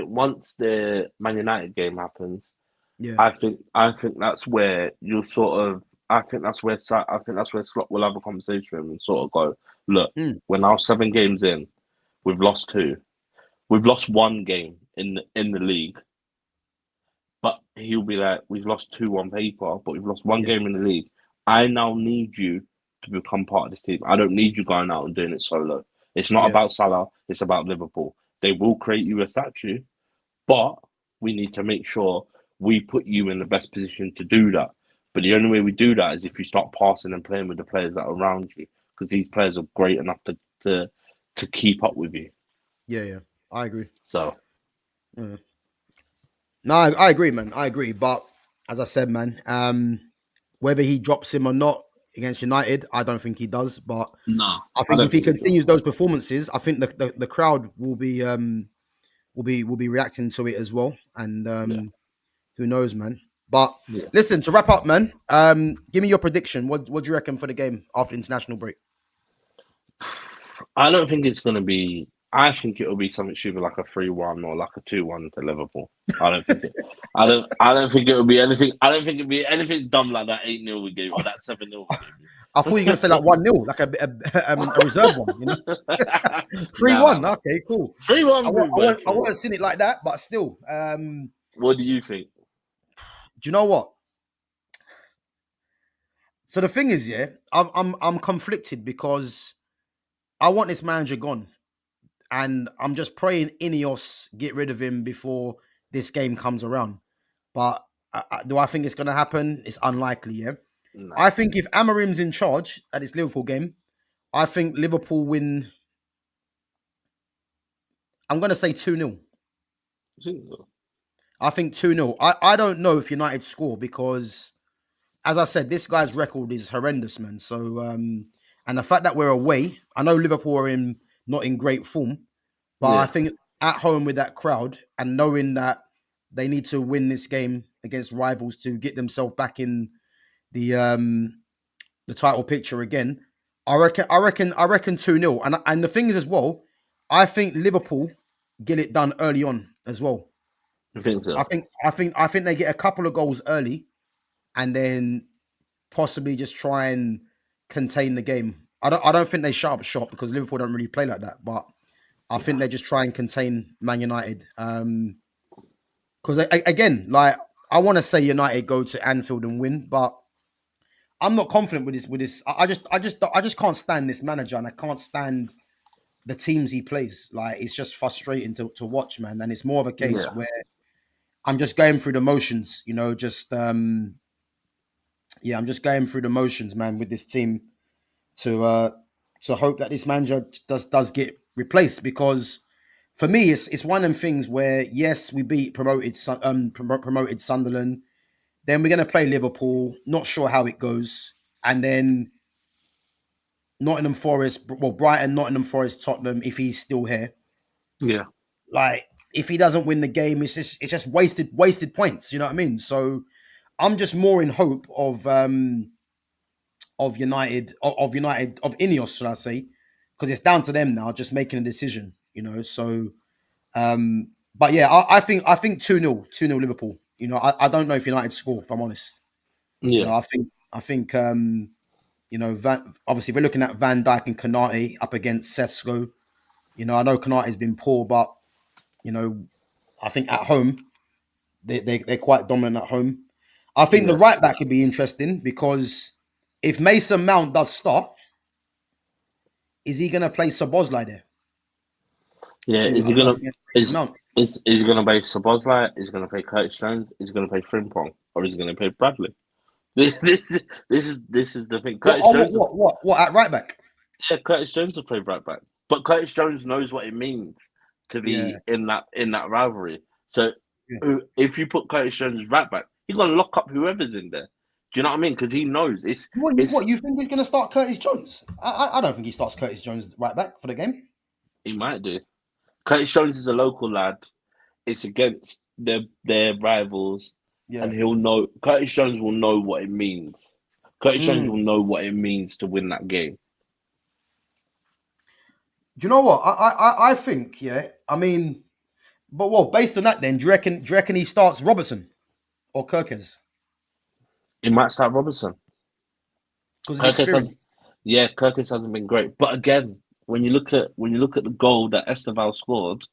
once the Man United game happens, yeah, I think that's where you'll sort of I think that's where Slot will have a conversation with him and sort of go, look, mm, we're now 7 games in, we've lost 2, we've lost 1 game in the league, but he'll be like, we've lost 2 on paper, but we've lost one yeah, game in the league. I now need you to become part of this team. I don't need you going out and doing it solo. It's not yeah, about Salah. It's about Liverpool. They will create you a statue, but we need to make sure we put you in the best position to do that. But the only way we do that is if you start passing and playing with the players that are around you, because these players are great enough to keep up with you. yeah, yeah. I agree. So Yeah. No, I agree, man. I agree. But as I said, man, whether he drops him or not against United, I don't think he does. But no, I I think don't if he think he does. continues those performances, I think the crowd will be reacting to it as well. And Yeah, who knows, man. But yeah. listen, to wrap up, man. Give me your prediction. What do you reckon for the game after international break? I don't think it's going to be. I think it will be something stupid like a 3-1 or like a 2-1 to Liverpool. I don't think it. I don't think it will be anything. I don't think it'll be anything dumb like that 8-0 we gave or that 7-0 we I thought you were gonna say like 1-0, like a reserve one, you know. gave. 3-1. Nah. Okay, cool. 3-1 I wasn't seeing it like that, but still. What do you think? Do you know what? So the thing is, yeah, I'm conflicted because I want this manager gone, and I'm just praying Ineos get rid of him before this game comes around. But do I think it's going to happen? It's unlikely. Yeah, Nah, I think if Amarim's in charge at this Liverpool game, I think Liverpool win. I'm going to say 2-0. I think so. I think 2-0. I don't know if United score because, as I said, this guy's record is horrendous, man. So, and the fact that we're away, I know Liverpool are in not in great form, but I Yeah, think at home with that crowd and knowing that they need to win this game against rivals to get themselves back in the title picture again. I reckon 2-0. And the thing is as well, I think Liverpool get it done early on as well. I think I so. think I think I think they get a couple of goals early and then possibly just try and contain the game. I don't think they shut up shop because Liverpool don't really play like that, but I think Nah. they just try and contain Man United. Because again, like I want to say United go to Anfield and win, but I'm not confident with this. I just can't stand this manager, and I can't stand the teams he plays. Like it's just frustrating to watch, man. And it's more of a case Yeah, where I'm just going through the motions, just yeah, I'm just going through the motions, man, with this team to uh to hope that this manager does get replaced because for me it's one of them things where yes we beat promoted Sunderland, then we're gonna play Liverpool, not sure how it goes, and then Nottingham Forest, well Brighton, Nottingham Forest, Tottenham if he's still here. yeah, Like if he doesn't win the game, it's just wasted points. You know what I mean? So I'm just more in hope of Ineos, should I say? Because it's down to them now, just making a decision. So but yeah, I think 2-0 Liverpool. I don't know if United score. If I'm honest, yeah, I think obviously we're looking at Van Dijk and Kanate up against Sesko. I know Kanate's been poor, but you know I think at home they're quite dominant at home. I think the yeah, right back could be interesting because if Mason Mount does start, is he going to play Sabozlai there yeah. to Is he along gonna against Mason is Mount? is he gonna play Sabozlai? Is he gonna play Curtis Jones? Is he gonna play Frimpong? Or is he gonna play Bradley? This is the thing. What? Curtis Oh, what? Jones, What at right back? yeah, Curtis Jones will play right back, but Curtis Jones knows what it means to Yeah, be in that rivalry. So yeah. if you put Curtis Jones right back, you're gonna lock up whoever's in there. Do you know what I mean? Because he knows it's What you think he's going to start Curtis Jones? I don't think he starts Curtis Jones right back for the game. he might do. Curtis Jones is a local lad. It's against their rivals, and Yeah. he'll know. Curtis Jones will know what it means. Curtis Jones will Mm. know what it means to win that game. Do you know what? I think yeah. I mean, but well, based on that, then do you reckon he starts Robertson or Kirkes He might start Robinson. because of the Kirkus has, experience? yeah, Kirkus hasn't been great, but again, when you look at the goal that Esteval scored,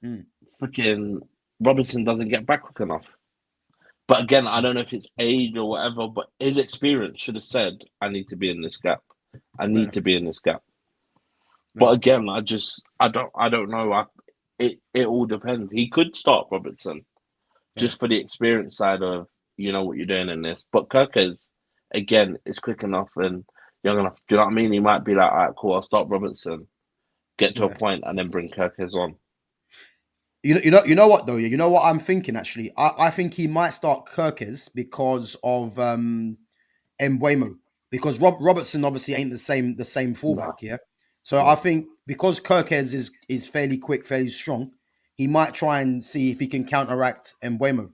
Mm. freaking Robinson doesn't get back quick enough. But again, I don't know if it's age or whatever, but his experience should have said, "I need to be in this gap. I Yeah, need to be in this gap." yeah, But again, I don't know. It all depends. He could start Robertson yeah. just for the experience side of what you're doing in this. But Kirkes, again, is quick enough and young enough. Do you know what I mean? He might be like, all right, cool, I'll start Robertson, get to a Yeah. point, and then bring Kirkes on. You know what though? You know what I'm thinking actually. I think he might start Kirkes because of Embuemo because Robertson obviously ain't the same No. fullback. Yeah. So I Yeah. think because Kirkes is fairly quick, fairly strong, he might try and see if he can counteract Embuemo.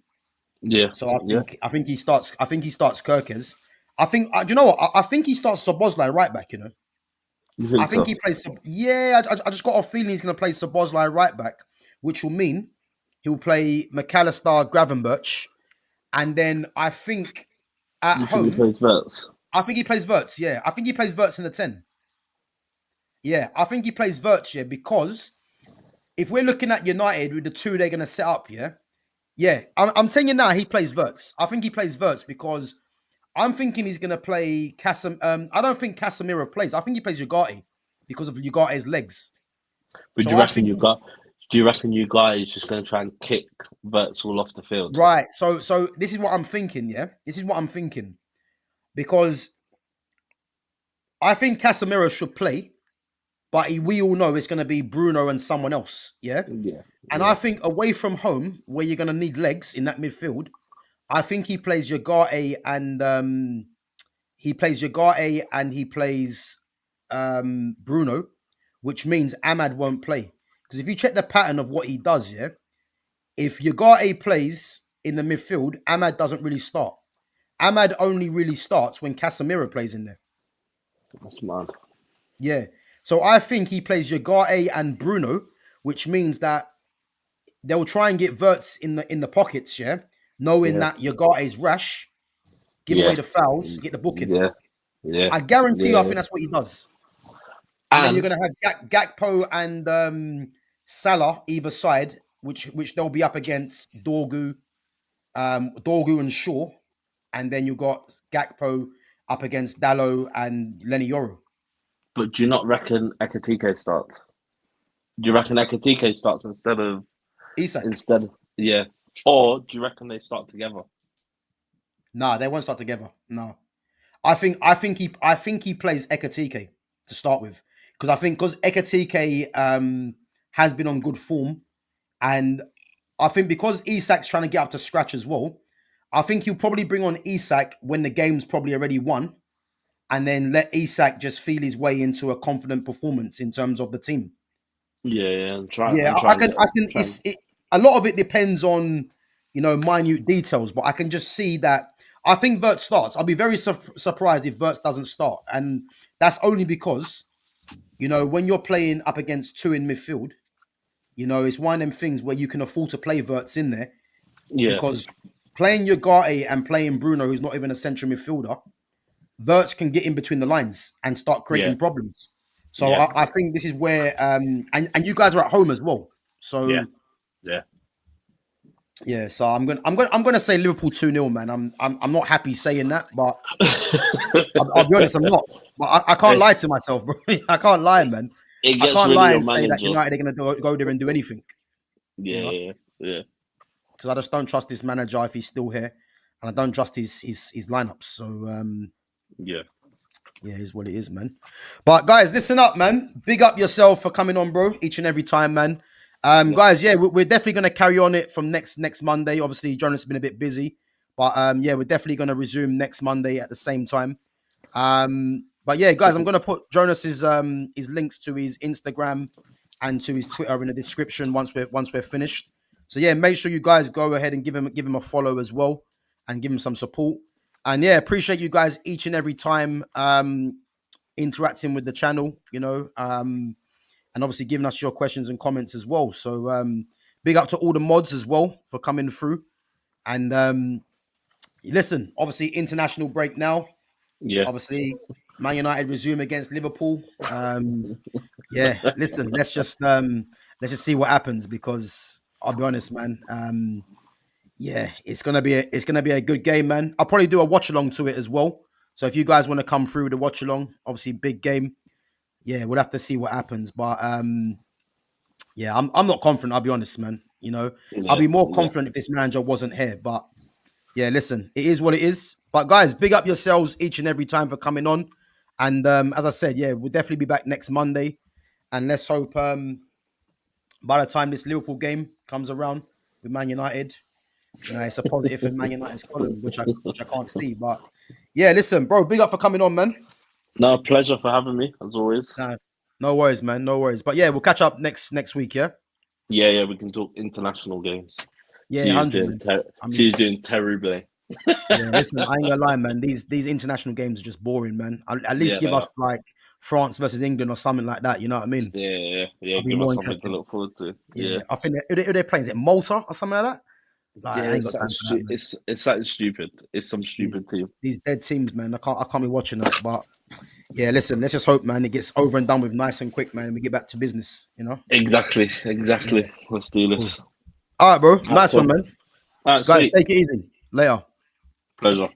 Yeah. So I Yeah. think I think he starts. I think he starts Kirkes. I think. Do you know what? I think he starts Soboslai right back. You I think think so? he plays. Yeah, I just got a feeling he's going to play Soboslai right back, which will mean he'll play McAllister, Gravenberch, and then I think at You think he home, plays Verts? I think he plays Wirtz. Yeah, I think he plays Wirtz in the 10. Yeah, I think he plays Wirtz. Yeah, because if we're looking at United with the two they're going to set up, yeah, I'm telling you now, he plays Wirtz. I think he plays Wirtz because I'm thinking he's gonna play Casem. I don't think Casemiro plays. I think he plays Ugarte because of Ugarte's legs. But So I think do you reckon you guys just going to try and kick Wirtz all off the field? right. So this is what I'm thinking. Yeah, this is what I'm thinking because I think Casemiro should play, but we all know it's going to be Bruno and someone else. Yeah, Yeah. and I think away from home, where you're going to need legs in that midfield, I think he plays Ugarte and he plays Bruno, which means Ahmad won't play. Because if you check the pattern of what he does, yeah, if Ugarte plays in the midfield, Ahmad doesn't really start. Ahmad only really starts when Casemiro plays in there. That's mad. Yeah. So I think he plays Ugarte and Bruno, which means that they'll try and get Wirtz in the pockets, yeah, knowing that Ugarte's rash, give away the fouls, get the booking. Yeah. Yeah. I guarantee you, I think that's what he does. And then you're And going to have Gakpo and Salah either side, which they'll be up against Dorgu and Shaw. And then you got Gakpo up against Dallo and Lenny Yoro. but do you not reckon Ekatike starts? Do you reckon Ekatike starts Isak. yeah? Or do you reckon they start together? Nah, they won't start together. No. I think he plays Ekatike to start with. Because Ekatike has been on good form, and I think because Isak's trying to get up to scratch as well, I think he'll probably bring on Isak when the game's probably already won, and then let Isak just feel his way into a confident performance in terms of the team. Yeah, and try. Yeah, And try I can. A lot of it depends on minute details, but I can just see that. I think Wirtz starts. I'll be very surprised if Wirtz doesn't start, and that's only because when you're playing up against two in midfield, it's one of them things where you can afford to play Wirtz in there because playing Ugarte and playing Bruno, who's not even a central midfielder, Wirtz can get in between the lines and start creating problems. So I think this is where and you guys are at home as well. So yeah. So I'm gonna say Liverpool 2-0, man. I'm not happy saying that, but I'll be honest, I'm not. But I can't lie to myself, bro. I can't lie, man. I can't lie and say that United are gonna go there and do anything. Yeah. So I just don't trust this manager if he's still here, and I don't trust his lineups. So yeah, it is what it is, man. But guys, listen up, man. Big up yourself for coming on, bro, each and every time, man. Guys, we're definitely going to carry on it from next Monday. Obviously, Jonas has been a bit busy, but we're definitely going to resume next Monday at the same time. But yeah, guys, I'm going to put Jonas's his links to his Instagram and to his Twitter in the description once we're finished. So yeah, make sure you guys go ahead and give him a follow as well and give him some support. And yeah, appreciate you guys each and every time interacting with the channel, and obviously giving us your questions and comments as well. So big up to all the mods as well for coming through. And listen, obviously international break now. Yeah. Obviously, Man United resume against Liverpool. Yeah, listen, let's just see what happens because I'll be honest, man. Yeah, it's gonna be a good game, man. I'll probably do a watch along to it as well. So if you guys want to come through the watch along, obviously big game. Yeah, we'll have to see what happens. But yeah, I'm not confident, I'll be honest, man. I'll be more confident if this manager wasn't here. But yeah, listen, it is what it is. But guys, big up yourselves each and every time for coming on. And as I said, yeah, we'll definitely be back next Monday. And let's hope by the time this Liverpool game comes around with Man United, it's a positive in Man United's column, which I can't see. But yeah, listen, bro, big up for coming on, man. No, pleasure for having me, as always. No worries, man. No worries. But yeah, we'll catch up next week, yeah? Yeah, we can talk international games. Yeah, 100. She's doing terribly. Yeah, listen, I ain't gonna lie, man. These international games are just boring, man. At least give us like France versus England or something like that. You know what I mean? Yeah. Give us something to look forward to. Yeah. I think they're playing. Is it Malta or something like that? Like, it's something stupid. It's some stupid team. These dead teams, man. I can't be watching that. But yeah, listen, let's just hope, man, it gets over and done with nice and quick, man, and we get back to business. Exactly. Let's do this. All right, bro. Nice one, man. All right, guys, sweet. take it easy. Later. Pleasure.